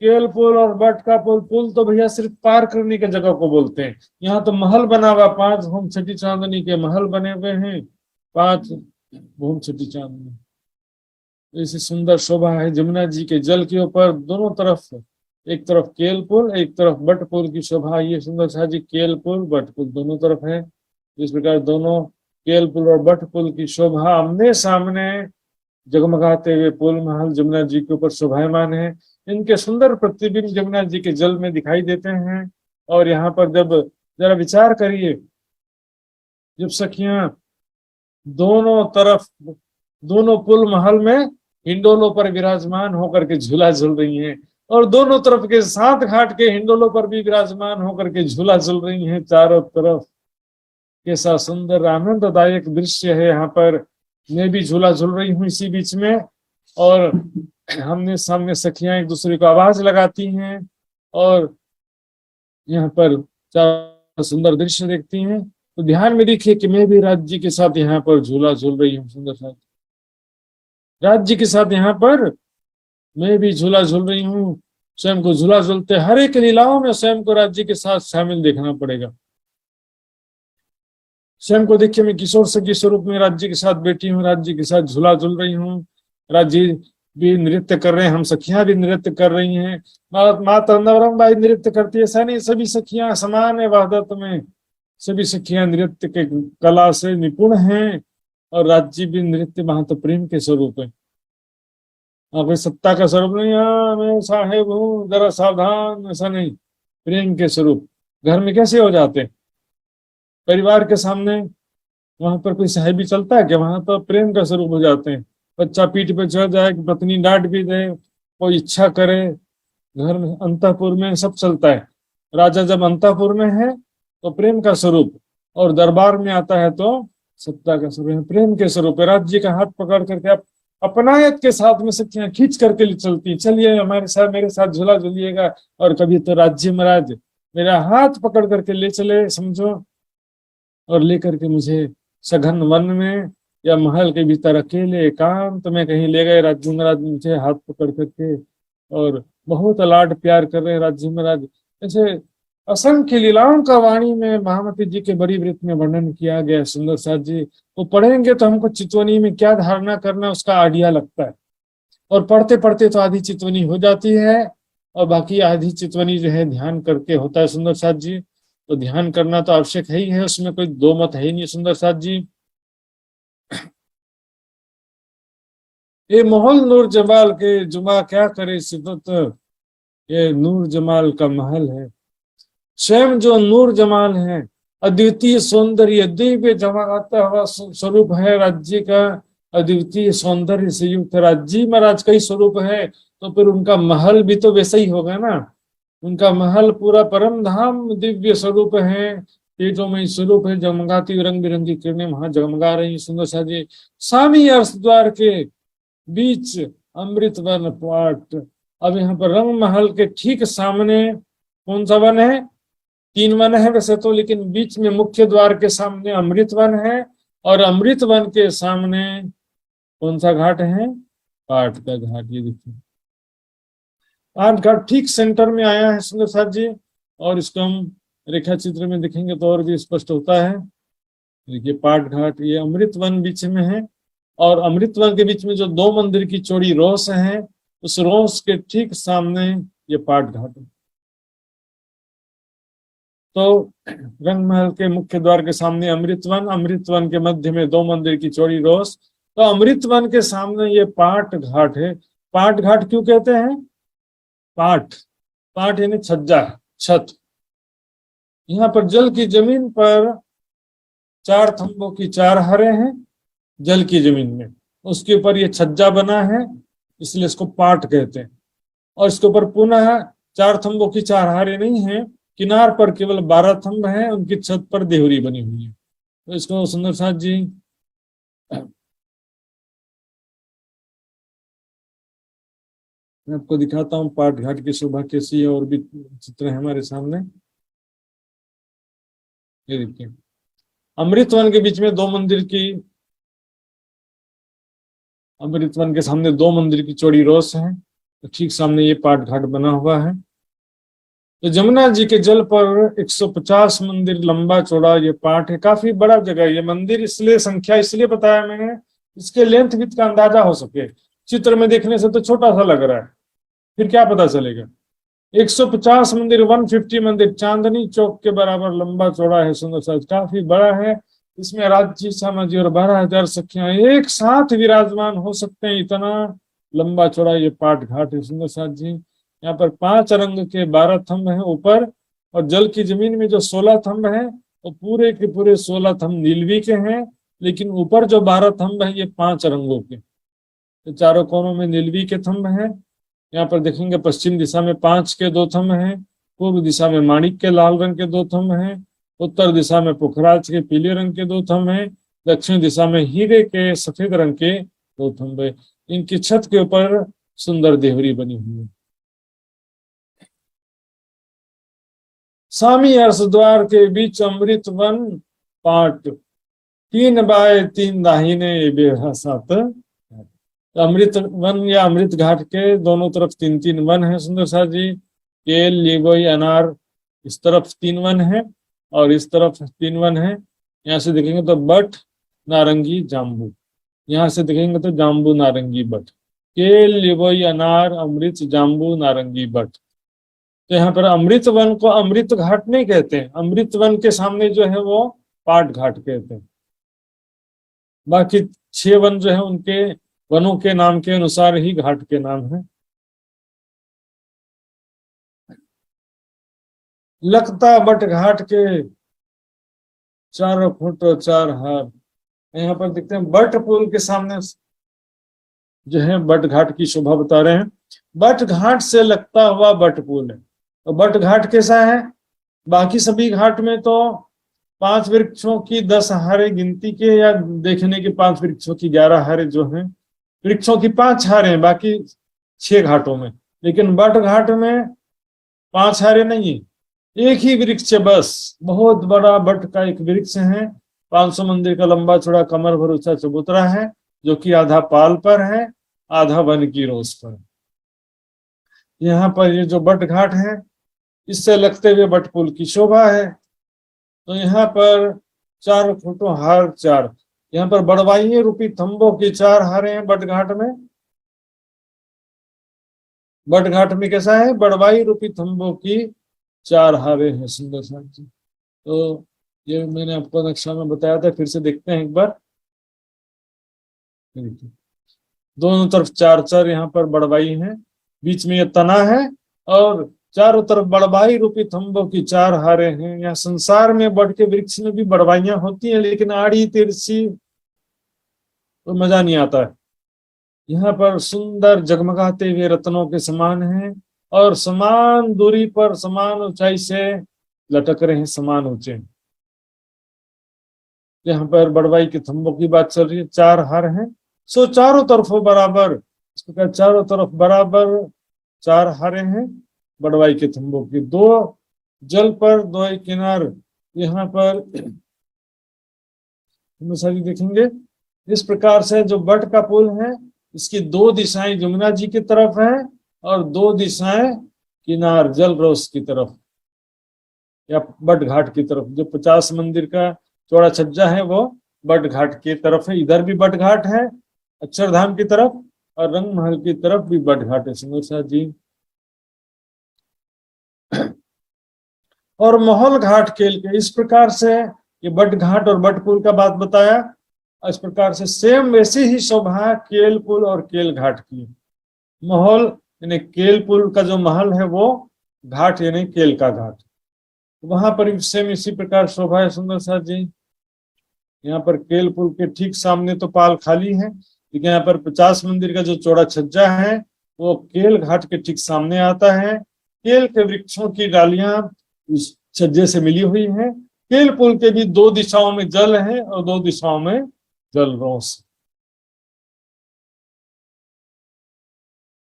केल पुल और बट का पुल, पुल तो भैया सिर्फ पार करने की जगह को बोलते हैं, यहाँ तो महल बना हुआ, 5 भूम छठी चांदनी के महल बने हुए हैं, 5 भूम छठी चांदनी। ऐसी सुंदर शोभा है जमुना जी के जल के ऊपर, दोनों तरफ, एक तरफ केल पुल, एक तरफ बट पुल की शोभा। ये सुंदर सा जी केल पुल बट पुल दोनों तरफ है। इस प्रकार दोनों केल पुल और बट पुल की शोभा आमने सामने जगमगाते हुए पुल महल जमुना जी के ऊपर शोभायमान है। इनके सुंदर प्रतिबिंब जमुना जी के जल में दिखाई देते हैं। और यहाँ पर जब जरा विचार करिए, जब सखियां दोनों तरफ, दोनों पुल महल में हिंडोलों पर विराजमान होकर के झूला झूल रही हैं, और दोनों तरफ के 7 घाट के हिंडोलों पर भी विराजमान होकर के झूला झूल रही हैं चारों तरफ। कैसा सुंदर आनंददायक दृश्य है। यहाँ पर मैं भी झूला झूल रही हूँ इसी बीच में, और हमने सामने सखियां एक दूसरे को आवाज लगाती हैं, और यहाँ पर चार सुंदर दृश्य देखती हैं। तो ध्यान में देखिए कि मैं भी राज्य के साथ यहाँ पर झूला झूल रही हूँ। सुंदर साथ राज्य के साथ यहाँ पर मैं भी झूला झूल रही हूँ। स्वयं को झूला झूलते हर एक लीलाओं में स्वयं को राज्य के साथ शामिल देखना पड़ेगा। स्वयं को देखिए, मैं किशोर से किशोर रूप में राज्य के साथ बैठी हूँ, राज्य के साथ झूला झूल रही हूँ, राज्य भी नृत्य कर रहे हैं, हम सखियां भी नृत्य कर रही हैं, माता नवरंग बाई नृत्य करती है। ऐसा नहीं, सभी सखियां समान है वहदत में, सभी सखियां नृत्य के कला से निपुण हैं, और राज्य भी नृत्य वहां तो प्रेम के स्वरूप है। कोई सत्ता का स्वरूप नहीं, हाँ मैं साहेब हूँ जरा सावधान, ऐसा नहीं, प्रेम के स्वरूप। घर में कैसे हो जाते हैं परिवार के सामने, वहां पर कोई साहेबी चलता है क्या? वहां तो प्रेम का स्वरूप हो जाते हैं। बच्चा पीठ पे चढ़ जाए, पत्नी डांट भी दे, कोई इच्छा करे, घर में अंतःपुर में सब चलता है। राजा जब अंतःपुर में है तो प्रेम का स्वरूप, और दरबार में आता है तो सत्ता का स्वरूप है, प्रेम के स्वरूप है। राज्य का हाथ पकड़ करके आप अपनायत के साथ में सखियां खींच करके चलती, चलिए हमारे साथ, मेरे साथ झूला झूलिएगा। और कभी तो राज्य महाराज मेरा हाथ पकड़ करके ले चले, समझो, और लेकर के मुझे सघन वन में या महल के भीतर अकेले एकांत में कहीं ले गए। राज्य महाराज मुझे हाथ पकड़ करके और बहुत लाड प्यार कर रहे हैं राज्य महाराज। ऐसे असंख्य लीलाओं का वाणी में महामती जी के बड़ी वृत्त में वर्णन किया गया। सुंदर साथ जी वो पढ़ेंगे तो हमको चितवनी में क्या धारणा करना उसका आइडिया लगता है, और पढ़ते पढ़ते तो आधी चितवनी हो जाती है, और बाकी आधी चितवनी जो है ध्यान करके होता है। सुंदर साथ जी तो ध्यान करना तो आवश्यक है ही है, उसमें कोई दो मत है ही नहीं। सुंदर साथ जी, ये मोहल नूर जमाल के जुमा क्या करे सिदत, ये नूर जमाल का महल है। स्वयं जो नूर जमाल है, अद्वितीय सौंदर्य, दिव्य जमाता हुआ स्वरूप है राज्य का, अद्वितीय सौंदर्य से युक्त राज्य महाराज का ही स्वरूप है, तो फिर उनका महल भी तो वैसा ही होगा ना। उनका महल पूरा परम धाम दिव्य स्वरूप है, तेजो में स्वरूप है, जगमगाती रंग बिरंगी किरणें वहां जगमगा रही। सुंदर सा जी, स्वामी अर्श द्वार के बीच अमृत वन पाट। अब यहाँ पर रंग महल के ठीक सामने कौन सा वन है? 3 वन है वैसे तो, लेकिन बीच में मुख्य द्वार के सामने अमृत वन है, और अमृत वन के सामने कौन सा घाट है? पाट का घाट। ये देखिए पाट घाट ठीक सेंटर में आया है सुंदर साथ जी, और इसको हम रेखा चित्र में देखेंगे तो और भी स्पष्ट होता है। देखिए पाट घाट, ये अमृत वन बीच में है, और अमृत वन के बीच में जो 2 मंदिर की चौड़ी रोस है, उस रोस के ठीक सामने ये पाट घाट है। तो रंग महल के मुख्य द्वार के सामने अमृत वन के मध्य में 2 मंदिर की चौड़ी रोस, तो अमृत वन के सामने ये पाट घाट है। पाट घाट क्यों कहते हैं? पाट, पाट यानी छज्जा, छत। यहाँ पर जल की जमीन पर 4 थंबों की 4 हरे हैं जल की जमीन में, उसके ऊपर ये छज्जा बना है, इसलिए इसको पाट कहते हैं। और इसके ऊपर पुनः 4 थंबों की 4 हारे नहीं है, किनार पर केवल 12 थंब हैं, उनकी छत पर देहरी बनी हुई है। तो इसको सुंदर साथ जी मैं आपको दिखाता हूँ पाट घाट की शोभा कैसी है, और भी चित्र है हमारे सामने। ये देखिए अमृत वन के बीच में 2 मंदिर की, अमृत वन के सामने 2 मंदिर की चौड़ी रोस है, तो ठीक सामने ये पाट घाट बना हुआ है। तो जमुना जी के जल पर 150 मंदिर लंबा चौड़ा ये पाट है, काफी बड़ा जगह ये मंदिर। इसलिए संख्या इसलिए बताया मैंने, इसके लेंथ विड्थ का अंदाजा हो सके। चित्र में देखने से तो छोटा सा लग रहा है, फिर क्या पता चलेगा। 150 मंदिर, 150 मंदिर, चांदनी चौक के बराबर लंबा चौड़ा है। सुंदर सा काफी बड़ा है। इसमें राज्य सामाजी और 12,000 सखियां एक साथ विराजमान हो सकते हैं, इतना लंबा चौड़ा ये पाट घाट है। सुंदर साथ जी, यहाँ पर 5 रंग के 12 थंब हैं ऊपर, और जल की जमीन में जो 16 थंब हैं वो पूरे के पूरे 16 थंब नीलवी के हैं, लेकिन ऊपर जो 12 थंब हैं ये 5 रंगों के, तो चारों कोनों में नीलवी के थंब हैं। यहाँ पर देखेंगे पश्चिम दिशा में 5 के 2 थंब हैं, पूर्व दिशा में माणिक के लाल रंग के 2 थंब हैं, उत्तर दिशा में पुखराज के पीले रंग के 2 थंब हैं, दक्षिण दिशा में हीरे के सफेद रंग के 2 थंब हैं। इनकी छत के ऊपर सुंदर देहरी बनी हुई है। स्वामी अर्श द्वार के बीच अमृत वन पाट, 3 बाय 3 दाहिने बेहा 7। अमृत वन या अमृत घाट के दोनों तरफ 3-3 वन है। सुंदर सा जी, केल, लीबोई, अनार, इस तरफ 3 वन है और इस तरफ 3 वन है। यहाँ से देखेंगे तो बट नारंगी जाम्बू, यहाँ से देखेंगे तो जाम्बू नारंगी बट, केल लिबोई अनार अमृत जाम्बू नारंगी बट। तो यहाँ पर अमृत वन को अमृत घाट नहीं कहते हैं, अमृत वन के सामने जो है वो पाट घाट कहते हैं। बाकी 6 वन जो है उनके वनों के नाम के अनुसार ही घाट के नाम है। लगता बट घाट के 4 फुट 4 हार। यहाँ पर देखते हैं बट पुल के सामने जो है बट घाट की शोभा बता रहे हैं। बट घाट से लगता हुआ बट पुल है। तो बट घाट कैसा है? बाकी सभी घाट में तो 5 वृक्षों की 10 हारे गिनती के, या देखने के 5 वृक्षों की 11 हारे जो हैं, वृक्षों की 5 हारे हैं बाकी 6 घाटों में, लेकिन बट घाट में 5 हारे नहीं है, एक ही वृक्ष है बस। बहुत बड़ा बट का एक वृक्ष है, 500 मंदिर का लंबा चौड़ा कमर भर ऊंचा चबूतरा है, जो कि आधा पाल पर है आधा वन की रोज पर है। यहाँ पर ये जो बट घाट है इससे लगते हुए बट पुल की शोभा है। तो यहाँ पर 4 फुटों हार 4, यहाँ पर बड़वाइये रूपी थंबों की 4 हारे हैं बट घाट में। बट घाट में कैसा है? बड़वाई रूपी थंबों की 4 हारे हैं। सुंदर सा। तो ये मैंने आपको नक्शा में बताया था, फिर से देखते हैं एक बार। दोनों तरफ 4-4 यहाँ पर बड़वाई हैं, बीच में ये तना है और चारों तरफ बड़वाई रूपी थंबों की 4 हारे हैं। यहाँ संसार में बड़ के वृक्ष में भी बड़वाइयां होती हैं, लेकिन आड़ी तिरछी तो मजा नहीं आता है। यहाँ पर सुंदर जगमगाते हुए रत्नों के समान हैं और समान दूरी पर समान ऊंचाई से लटक रहे हैं, समान ऊंचे। यहाँ पर बड़वाई के थंबों की बात चल रही है, 4 हार हैं। सो चारों तरफ बराबर, इसको कहते चारों तरफ बराबर 4 हारे हैं बड़वाई के थंबों की। 2 जल पर 2 किनार, यहाँ पर सारी देखेंगे इस प्रकार से। जो बट का पुल है इसकी 2 दिशाएं जमुना जी की तरफ है और 2 दिशाएं किनार जल रोस की तरफ या बट घाट की तरफ। जो 50 मंदिर का चौड़ा छज्जा है वो बट घाट की तरफ है। इधर भी बट घाट है अक्षरधाम की तरफ और रंग महल की तरफ भी बट घाट है। सिंगुर जी और मोहल घाट केल के, इस प्रकार से ये बट घाट और बट पुल का बात बताया। इस प्रकार से सेम वैसी ही शोभा केल पुल और केल घाट की। मोहल यानी केल पुल का जो महल है वो, घाट यानी केल का घाट, वहां पर सेम इसी प्रकार शोभा है। सुंदर सा जी यहाँ पर केल पुल के ठीक सामने तो पाल खाली है, लेकिन यहाँ पर 50 मंदिर का जो चौड़ा छज्जा है वो केल घाट के ठीक सामने आता है। केल के वृक्षों की डालियां इस छज्जे से मिली हुई हैं। केल पुल के भी 2 दिशाओं में जल है और 2 दिशाओं में जल रोस।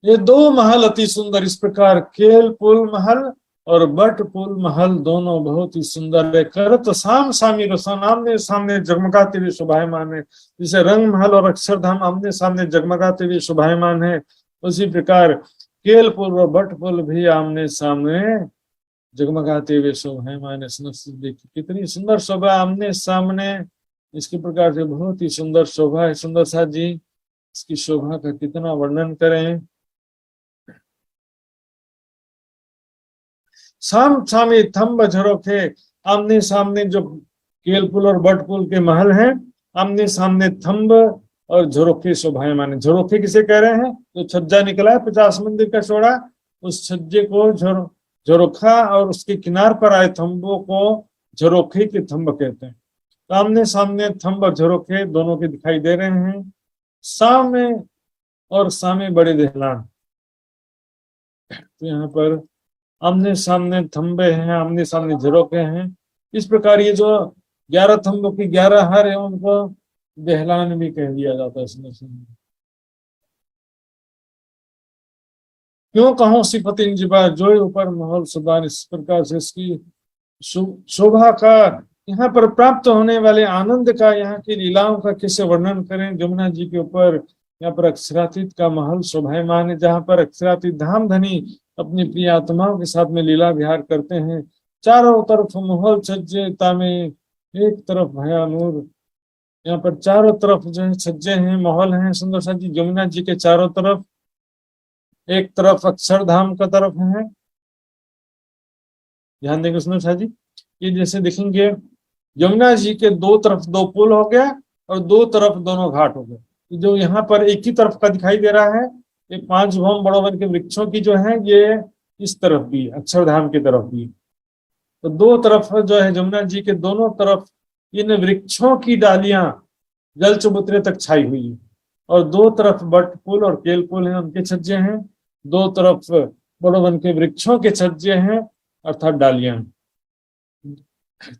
ये 2 महल अति सुंदर, इस प्रकार केल पुल महल और बट पुल महल दोनों बहुत ही सुंदर है। करत साम सामी रसन, आमने सामने जगमगाते हुए शोभायमान है। जैसे रंग महल और अक्षरधाम आमने सामने जगमगाते हुए शोभायमान है, उसी प्रकार केल पुल और बट पुल भी आमने सामने जगमगाते हुए शोभायमान है। देखिए कितनी सुंदर शोभा आमने सामने, इसके प्रकार से बहुत ही सुंदर शोभा है। सुंदर सा जी इसकी शोभा का कितना वर्णन करें। साम सामे थंब झरोखे, आमने सामने जो केल पुल और बट पुल के महल हैं, आमने सामने थंब और झरोखे शोभायमान है। झरोखे किसे कह रहे हैं? जो छज्जा निकला है 50 मंदिर का चौड़ा, उस छज्जे को झरोखा और उसके किनार पर आए थंबों को झरोखे के थंब कहते हैं। आमने सामने थंब और झरोखे दोनों के दिखाई दे रहे हैं। सामे और सामे बड़े दहलान, तो यहाँ पर आमने सामने थंबे हैं, आमने सामने झरोखे हैं। इस प्रकार ये जो 11 थंबों की 11 हार है उनको दहलान भी कह दिया जाता है। क्यों कहूं सिफत इंजिबा जो ऊपर महल सुबान, इस प्रकार से इसकी शोभा का, यहाँ पर प्राप्त होने वाले आनंद का, यहाँ की लीलाओं का कैसे वर्णन करें। जमुना जी के ऊपर यहाँ पर अक्षरातीत का महल शोभायमान है, जहाँ पर अक्षरातीत धाम धनी अपनी प्रिय आत्माओं के साथ में लीला विहार करते हैं। चारों तरफ महल छज्जे तामे एक तरफ भयानूर, यहाँ पर चारों तरफ जो है छज्जे हैं, महल हैं सुंदर सा जी, यमुना जी के चारों तरफ। एक तरफ अक्षरधाम का तरफ है, ध्यान देंगे सुंदर सा जी। ये जैसे देखेंगे यमुना जी के दो तरफ दो पुल हो गया और दो तरफ दोनों घाट हो गए। जो यहाँ पर एक ही तरफ का दिखाई दे रहा है, ये 5 भौम बड़ोवन के वृक्षों की जो है ये इस तरफ भी, अक्षरधाम की तरफ भी। तो दो तरफ जो है यमुना जी के दोनों तरफ इन वृक्षों की डालियां जल चबूतरे तक छाई हुई है, और दो तरफ बट पुल और केल पुल हैं, उनके छज्जे हैं। दो तरफ बड़ोवन के वृक्षों के छज्जे हैं, अर्थात डालियां।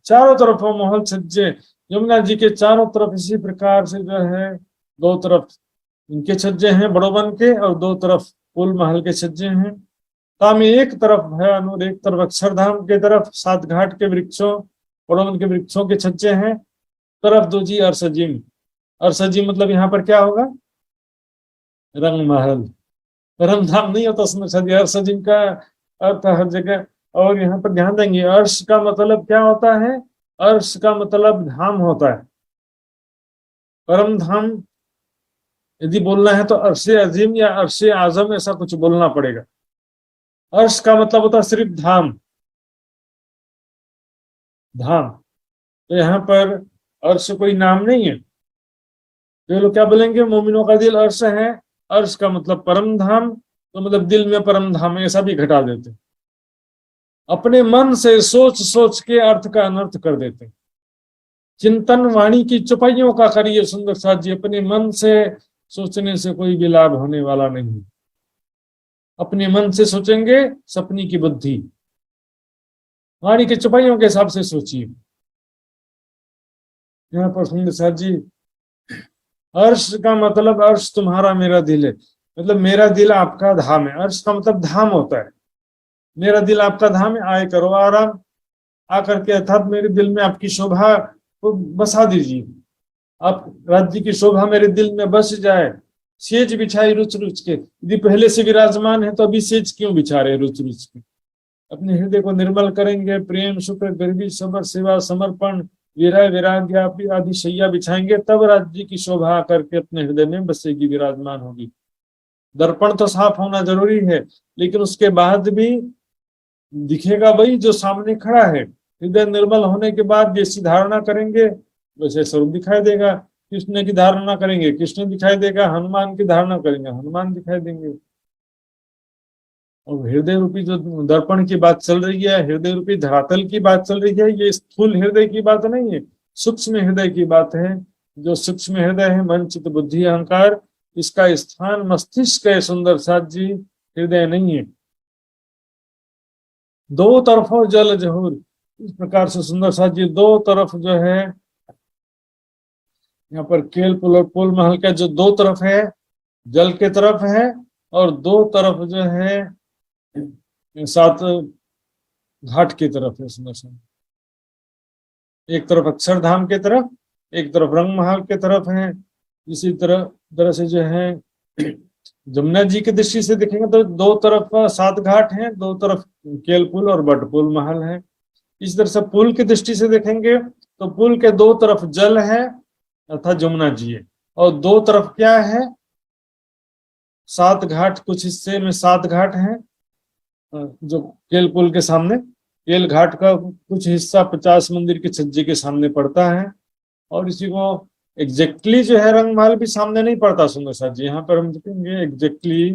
चारों तरफ महल छज्जे, यमुना जी के चारों तरफ इसी प्रकार से जो है दो तरफ इनके छज्जे हैं बड़ोवन के, और दो तरफ पुल महल के छज्जे हैं। तामी एक तरफ भयानूर, एक तरफ अक्षरधाम के तरफ 7 घाट के वृक्षों, बड़ोवन के वृक्षों के छज्जे हैं। तरफ दूजी अरसजिम, अरसजिम मतलब यहाँ पर क्या होगा, रंग महल। परमधाम नहीं होता उसमें सदी, अरसजिम का अर्थ हर जगह। और यहाँ पर ध्यान देंगे, अर्श का मतलब क्या होता है, अर्श का मतलब धाम होता है। परम धाम यदि बोलना है तो अर्श अजीम या अर्श आजम ऐसा कुछ बोलना पड़ेगा। अर्श का मतलब होता है सिर्फ धाम, धाम। तो यहाँ पर अर्श कोई नाम नहीं है। तो लोग क्या बोलेंगे, मोमिनों का दिल अर्श है, अर्श का मतलब परम धाम, तो मतलब दिल में परम धाम, ऐसा भी घटा देते। अपने मन से सोच सोच के अर्थ का अनर्थ कर देते। चिंतन वाणी की चौपाइयों का करिए सुंदर साथ जी, अपने मन से सोचने से कोई भी लाभ होने वाला नहीं। अपने मन से सोचेंगे सपनी की बुद्धि, वाणी के चौपाइयों के हिसाब से सोचिए। यहाँ पर सुंदर साथ जी, अर्श का मतलब अर्श तुम्हारा मेरा दिल है, मतलब मेरा दिल आपका धाम है। अर्श का मतलब धाम होता है, मेरा दिल आपका धाम है, आए करो आराम, आकर के अर्थात मेरे दिल में आपकी शोभा को बसा दीजिए। आप राज्य की शोभा मेरे दिल में बस जाए। सेज बिछाई रुच रुच के, यदि पहले से विराजमान है तो अभी सेज क्यों बिछा रहे रुच रुच के। अपने हृदय को निर्मल करेंगे, प्रेम शुक्र गरीबी सबर सेवा समर्पण विरह वैराग्य आदि शैया बिछाएंगे, तब राज्य की शोभा करके अपने हृदय में बसेगी, विराजमान होगी। दर्पण तो साफ होना जरूरी है, लेकिन उसके बाद भी दिखेगा वही जो सामने खड़ा है। हृदय निर्मल होने के बाद जैसी धारणा करेंगे वैसे स्वरूप दिखाई देगा। कृष्ण की धारणा करेंगे कृष्ण दिखाई देगा, हनुमान की धारणा करेंगे हनुमान दिखाई देंगे। और हृदय रूपी जो दर्पण की बात चल रही है, हृदय रूपी धरातल की बात चल रही है, ये स्थूल हृदय की बात नहीं है, सूक्ष्म हृदय की बात है। जो सूक्ष्म हृदय है, मन चित्त बुद्धि अहंकार, इसका स्थान मस्तिष्क है सुंदर साथ जी, हृदय नहीं है। दो तरफों जल जहूर, इस प्रकार से सुंदर साथ जी दो तरफ जो है, यहाँ पर केल पुल और पुल महल का जो दो तरफ है, जल के तरफ है, और दो तरफ जो है 7 घाट की तरफ है सुंदर सा। एक तरफ अक्षरधाम के तरफ, एक तरफ रंग महल के तरफ है। इसी तरह से जो है जमुना जी की दृष्टि से देखेंगे तो दो तरफ 7 घाट हैं, दो तरफ केल पुल और बट पुल महल है। इस तरह से पुल की दृष्टि से देखेंगे तो पुल के दो तरफ जल है अर्थात यमुना जी है, और दो तरफ क्या है, 7 घाट। कुछ हिस्से में 7 घाट हैं, जो केल पुल के सामने, केल घाट का कुछ हिस्सा 50 मंदिर के छज्जे के सामने पड़ता है। और इसी को एग्जैक्टली जो है रंग महल भी सामने नहीं पड़ता सुंदर साथ जी। यहाँ पर हम देखेंगे एग्जैक्टली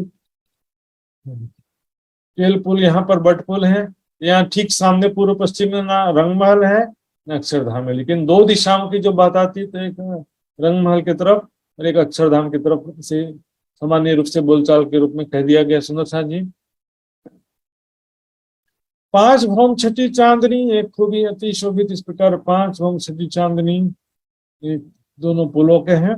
केल पुल, यहाँ पर बट पुल है, यहाँ ठीक सामने पूर्व पश्चिम में ना रंग महल है ना अक्षरधाम है। लेकिन दो दिशाओं की जो बात आती है तो एक रंग महल की तरफ और एक अक्षरधाम की तरफ से सामान्य रूप से बोलचाल के रूप में कह दिया गया सुंदर साथ जी। 5 भौम छठी चांदनी, एक खूबी अति शोभित। इस प्रकार 5 भौम छठी चांदनी दोनों पुलों के हैं,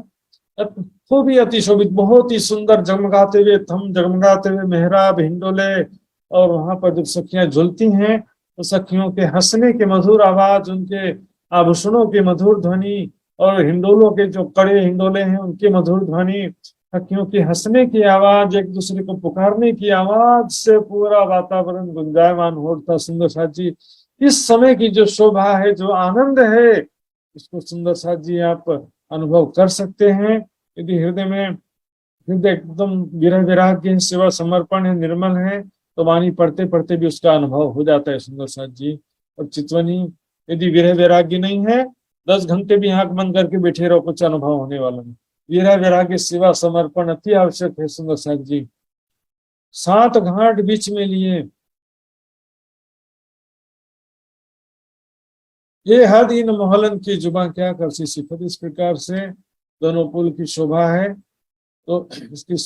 खूबी अति शोभित, बहुत ही सुंदर, जगमगाते हुए थम, जगमगाते हुए मेहराब हिंडोले, और वहां पर जब सखियां झुलती हैं तो सखियों के हंसने के मधुर आवाज, उनके आभूषणों की मधुर ध्वनि, और हिंडोलों के जो कड़े हिंडोले हैं उनकी मधुर ध्वनि, सखियों की हंसने की आवाज, एक दूसरे को पुकारने की आवाज से पूरा वातावरण गुंजायमान होता सुंदर साथ जी। इस समय की जो शोभा है, जो आनंद है, इसको सुंदर साथ जी आप अनुभव कर सकते हैं। यदि हृदय एकदम विरह विराग है, सेवा समर्पण है, निर्मल है, तो वाणी पढ़ते पढ़ते भी उसका अनुभव हो जाता है सुंदर साथ जी। और चितवनी यदि विरह वैराग्य नहीं है, 10 घंटे भी आंख बंद करके बैठे रहो, कुछ अनुभव होने वाला नहीं। विरह वैराग्य सेवा समर्पण अति आवश्यक है सुंदर साथ जी। 7 घाट बीच में लिए, ये हद इन मोहलन की जुबान क्या कर सी सिफत। इस प्रकार से दोनों पुल की शोभा है। तो इसकी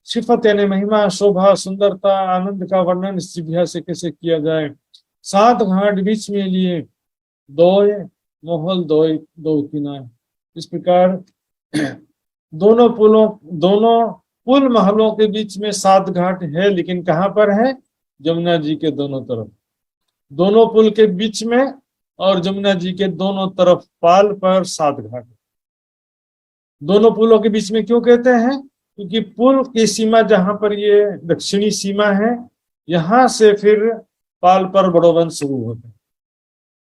सिफत यानी महिमा, शोभा, सुंदरता, आनंद का वर्णन इस जिह्वा से कैसे किया जाए। 7 घाट बीच में लिए, दो मोहल दो किनार। इस प्रकार दोनों पुल महलों के बीच में 7 घाट है, लेकिन कहाँ पर है? जमुना जी के दोनों तरफ। दोनों पुल के बीच में और जमुना जी के दोनों तरफ पाल पर 7 घाट। दोनों पुलों के बीच में क्यों कहते हैं? क्योंकि पुल की सीमा जहां पर ये दक्षिणी सीमा है, यहां से फिर पाल पर बड़ोवन शुरू होते हैं।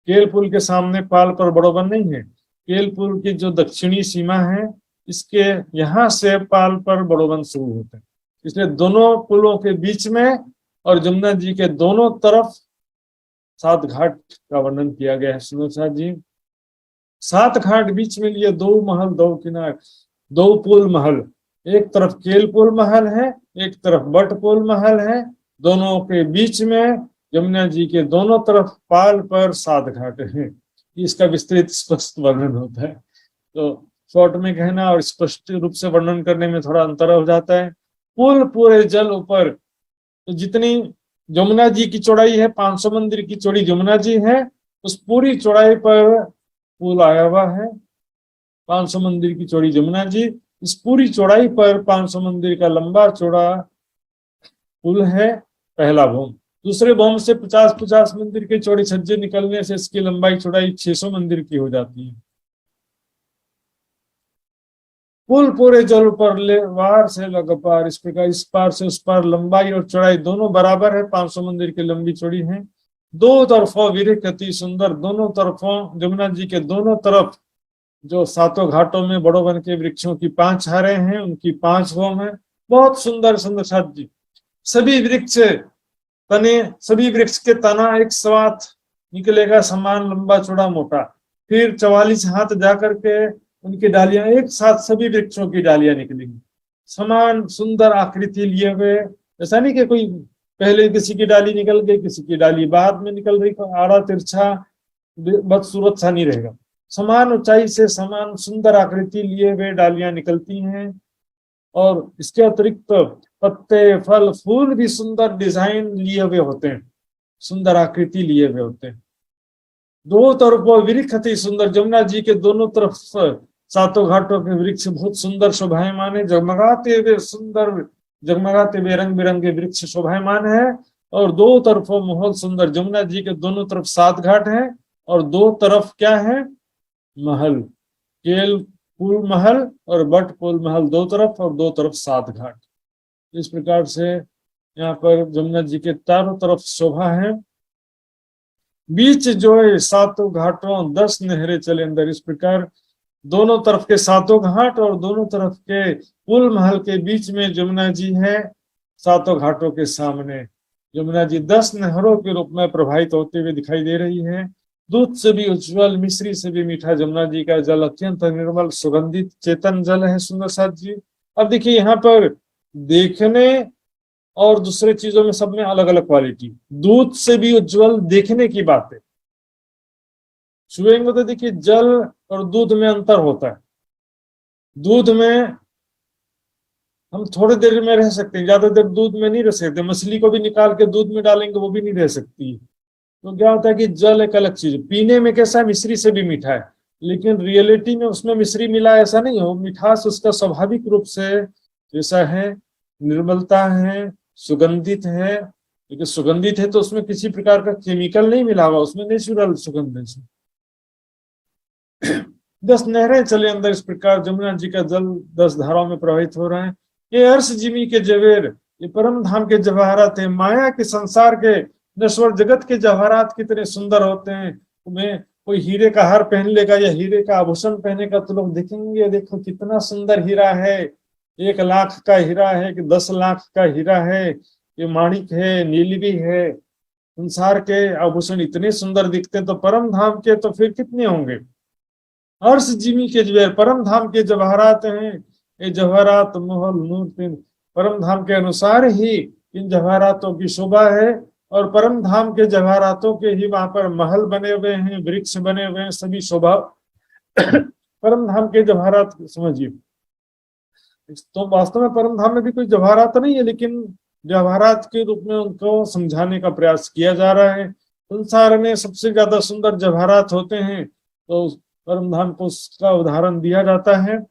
केल पुल के सामने पाल पर बड़ोवन नहीं है। केल पुल की जो दक्षिणी सीमा है, इसके यहां से पाल पर बड़ोवन शुरू होते हैं। इसलिए दोनों पुलों के बीच में और जमुना जी के दोनों तरफ 7 घाट का वर्णन किया गया है सुंदर जी। 7 घाट बीच में लिए, दो महल दो किनार, दो पुल महल। एक तरफ केल पुल महल है, एक तरफ बट पुल महल है। दोनों के बीच में यमुना जी के दोनों तरफ पाल पर 7 घाट है। इसका विस्तृत स्पष्ट वर्णन होता है। तो शॉर्ट में कहना और स्पष्ट रूप से वर्णन करने में थोड़ा अंतर हो जाता है। पुल पूरे जल ऊपर, तो जितनी यमुना जी की चौड़ाई है, 500 मंदिर की चौड़ी यमुना जी है, उस पूरी चौड़ाई पर पुल आया हुआ है। 500 मंदिर की चौड़ी यमुना जी, इस पूरी चौड़ाई पर 500 मंदिर का लंबा चौड़ा पुल है, पहला भूम। दूसरे भूम से 50-50 मंदिर के चौड़ी छज्जे निकलने से इसकी लंबाई चौड़ाई 600 मंदिर की हो जाती है। पुल पूरे जल पर ले वार से लग पार, इस प्रकार इस पार से उस पार लंबाई और चौड़ाई दोनों बराबर है। 500 मंदिर की लंबी चौड़ी है। दो तरफों विरह अति सुंदर, दोनों तरफों यमुना जी के दोनों तरफ जो 7 घाटों में बड़ोवन के वृक्षों की 5 हारें हैं, उनकी 5 भूम है। बहुत सुंदर सुंदर साथ जी। सभी वृक्ष के तना एक साथ निकलेगा, समान लंबा चौड़ा मोटा। फिर 44 हाथ जाकर के उनकी डालियां एक साथ, सभी वृक्षों की डालियां निकलेंगी समान सुंदर आकृति लिए हुए। ऐसा नहीं कि कोई पहले किसी की डाली निकल गई, किसी की डाली बाद में निकल रही, आड़ा तिरछा बदसूरत सा नहीं रहेगा। समान ऊंचाई से समान सुंदर आकृति लिए हुए डालियां निकलती हैं। और इसके अतिरिक्त पत्ते, फल, फूल भी सुंदर डिजाइन लिए हुए होते हैं, सुंदर आकृति लिए हुए होते हैं। दो तरफों वृक्ष अति सुंदर, जमुना जी के दोनों तरफ 7 घाटों के वृक्ष बहुत सुंदर शोभायमान है। जगमगाते हुए रंग बिरंगे वृक्ष शोभायमान है। और दो तरफों महल सुंदर, जमुना जी के दोनों तरफ 7 घाट है और दो तरफ क्या है? महल, केल पुल महल और बट पुल महल दो तरफ, और दो तरफ 7 घाट। इस प्रकार से यहाँ पर जमुना जी के चारों तरफ शोभा है। बीच जो है 7 घाटों 10 नहरें चले अंदर। इस प्रकार दोनों तरफ के 7 घाट और दोनों तरफ के पुल महल के बीच में यमुना जी है। 7 घाटों के सामने यमुना जी 10 नहरों के रूप में प्रवाहित होते हुए दिखाई दे रही है। दूध से भी उज्जवल, मिश्री से भी मीठा जमुना जी का जल अत्यंत निर्मल, सुगंधित, चेतन जल है सुंदर साथ जी। अब देखिए यहाँ पर देखने और दूसरे चीजों में सब में अलग अलग क्वालिटी। दूध से भी उज्जवल देखने की बात है। छुएंगे तो देखिए जल और दूध में अंतर होता है। दूध में हम थोड़ी देर में रह सकते हैं, ज्यादा देर दूध में नहीं रह सकते। मछली को भी निकाल के दूध में डालेंगे वो भी नहीं रह सकती। तो क्या होता है कि जल एक अलग चीज, पीने में कैसा है, मिश्री से भी मीठा है, लेकिन रियलिटी में उसमें मिश्री मिला ऐसा नहीं हो। मिठास उसका स्वाभाविक रूप से जैसा है, निर्मलता है, सुगंधित है। क्योंकि सुगंधित है तो उसमें किसी प्रकार का केमिकल नहीं मिला हुआ, उसमें नेचुरल सुगंध है। 10 नहरें चले अंदर। इस प्रकार जमुना जी का जल 10 धाराओं में प्रवाहित हो रहा है। ये अर्श जिमी के जवेर, ये परम धाम के जवाहरात है। माया के संसार के नश्वर जगत के जवाहरात कितने सुंदर होते हैं, उन्हें कोई हीरे का हार पहन लेगा या हीरे का आभूषण पहनेगा तो लोग देखेंगे, देखो कितना सुंदर हीरा है, 1 लाख का हीरा है कि 10 लाख का हीरा है, ये माणिक है, नीली भी है। संसार के आभूषण इतने सुंदर दिखते हैं तो परम धाम के तो फिर कितने होंगे। अर्श जिमी के जवेर परम धाम के जवाहरात हैं, ये जवाहरात मोहल नूर तीन, परम धाम के अनुसार ही इन जवाहरातों की शोभा है, और परम धाम के जवाहरातों के ही वहां पर महल बने हुए हैं, वृक्ष बने हुए हैं, सभी शोभा परम धाम के जवाहरात समझिए। तो वास्तव में परम धाम में भी कोई जवाहरात नहीं है, लेकिन जवाहरात के रूप में उनको समझाने का प्रयास किया जा रहा है। संसार में सबसे ज्यादा सुंदर जवाहरात होते हैं तो परम धाम को उसका उदाहरण दिया जाता है।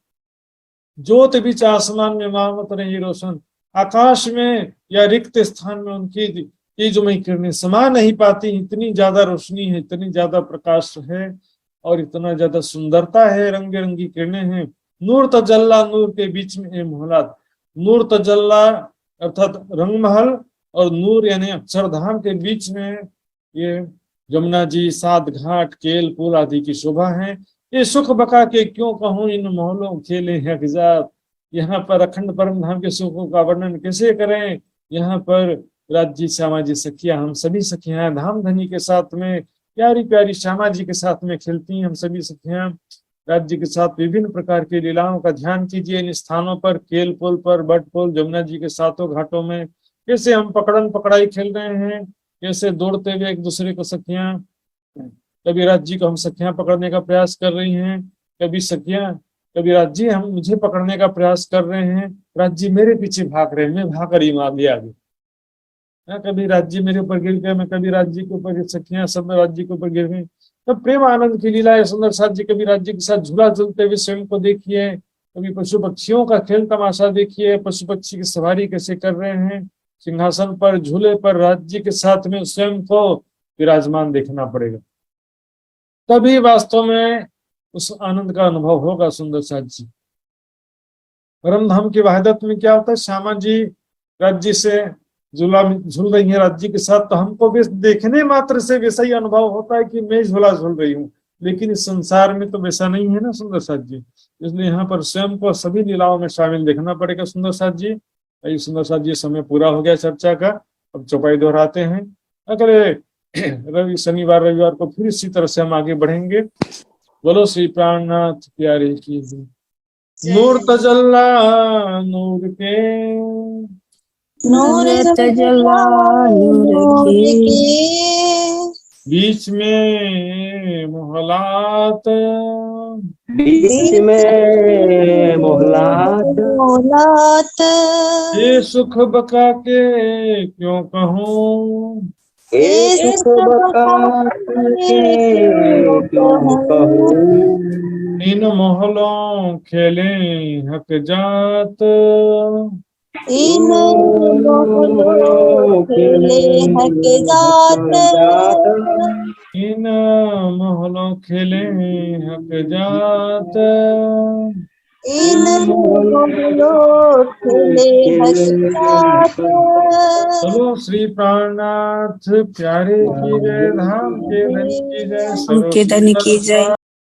ज्योत बीच आसमान में मामत रही रोशन, आकाश में या रिक्त स्थान में उनकी तेजोमयी किरणें समा नहीं पाती, इतनी ज्यादा रोशनी है, इतनी ज्यादा प्रकाश है और इतना ज्यादा सुंदरता है, रंग बिरंगी किरणें हैं। नूर तजल्ला नूर के बीच में है मोहलात, नूर तजल्ला अर्थात रंगमहल और नूर यानी अक्षरधाम के बीच में ये जमुना जी, 7 घाट, केल पुल आदि की शोभा है। ये सुख बका के क्यों कहूं इन मोहलों खेले हैं खिजात, यहाँ पर अखंड परम धाम के सुखों का वर्णन कैसे करें। यहाँ पर राज्य श्यामा जी सखिया, हम सभी सखियां धाम धनी के साथ में प्यारी प्यारी श्यामा जी के साथ में खेलती हैं। हम सभी सखियां राज्य के साथ विभिन्न प्रकार की लीलाओं का ध्यान कीजिए। इन स्थानों पर, केल पुल पर, बट पुल, जमुना जी के 7 घाटों में कैसे हम पकड़न पकड़ाई खेल रहे हैं, कैसे दौड़ते हुए एक दूसरे को सखियां, कभी राज जी को हम सखियां पकड़ने का प्रयास कर रही हैं, कभी सखियां, कभी राज जी हम मुझे पकड़ने का प्रयास कर रहे हैं, राज जी मेरे पीछे भाग रहे हैं, मैं भाग रही हूँ आगे आगे। कभी राज जी मेरे ऊपर गिर गए, मैं कभी राज जी के ऊपर, सखियां सब राज जी के ऊपर गिर गई। तब प्रेम आनंद की लीला है। सुंदर साथ जी कभी राज्य के साथ झूला झूलते हुए स्वयं को देखिए, कभी पशु पक्षियों का खेल तमाशा देखिए, पशु पक्षी की सवारी कैसे कर रहे हैं, सिंहासन पर, झूले पर राज्य के साथ में स्वयं को विराजमान देखना पड़ेगा, तभी वास्तव में उस आनंद का अनुभव होगा। सुंदर साथ जी परम धाम की वहादत में क्या होता है, श्यामा जी राज्य से झूला झूल रही है राज्य के साथ, तो हमको भी देखने मात्र से वैसा ही अनुभव होता है कि मैं झूला झूल रही हूँ, लेकिन इस संसार में तो वैसा नहीं है ना सुंदर साथ जी। इसलिए यहाँ पर स्वयं को सभी लीलाओं में शामिल देखना पड़ेगा सुंदर साथ जी। सुंदर साथ जी समय पूरा हो गया चर्चा का, अब चौपाई दोहराते हैं। अगले शनिवार रविवार को फिर इसी तरह से हम आगे बढ़ेंगे। बोलो श्री प्राणनाथ प्यारे की नूर तजल्ला नूर के, नूर तजल्ला नूर के, बीच में मोहलात, बीच में मोहलात, ये सुख बका के क्यों कहूँ, ये सुख बका के क्यों कहूँ, इन मोहलों खेले हक जात, इन मोहलों खेले हक जात, इन मोहलों खेले हक जात, इन मोहलों खेले हक जात। बोलो श्री प्राणनाथ प्यारे की जय, धाम के धन की जय, के धन की जय।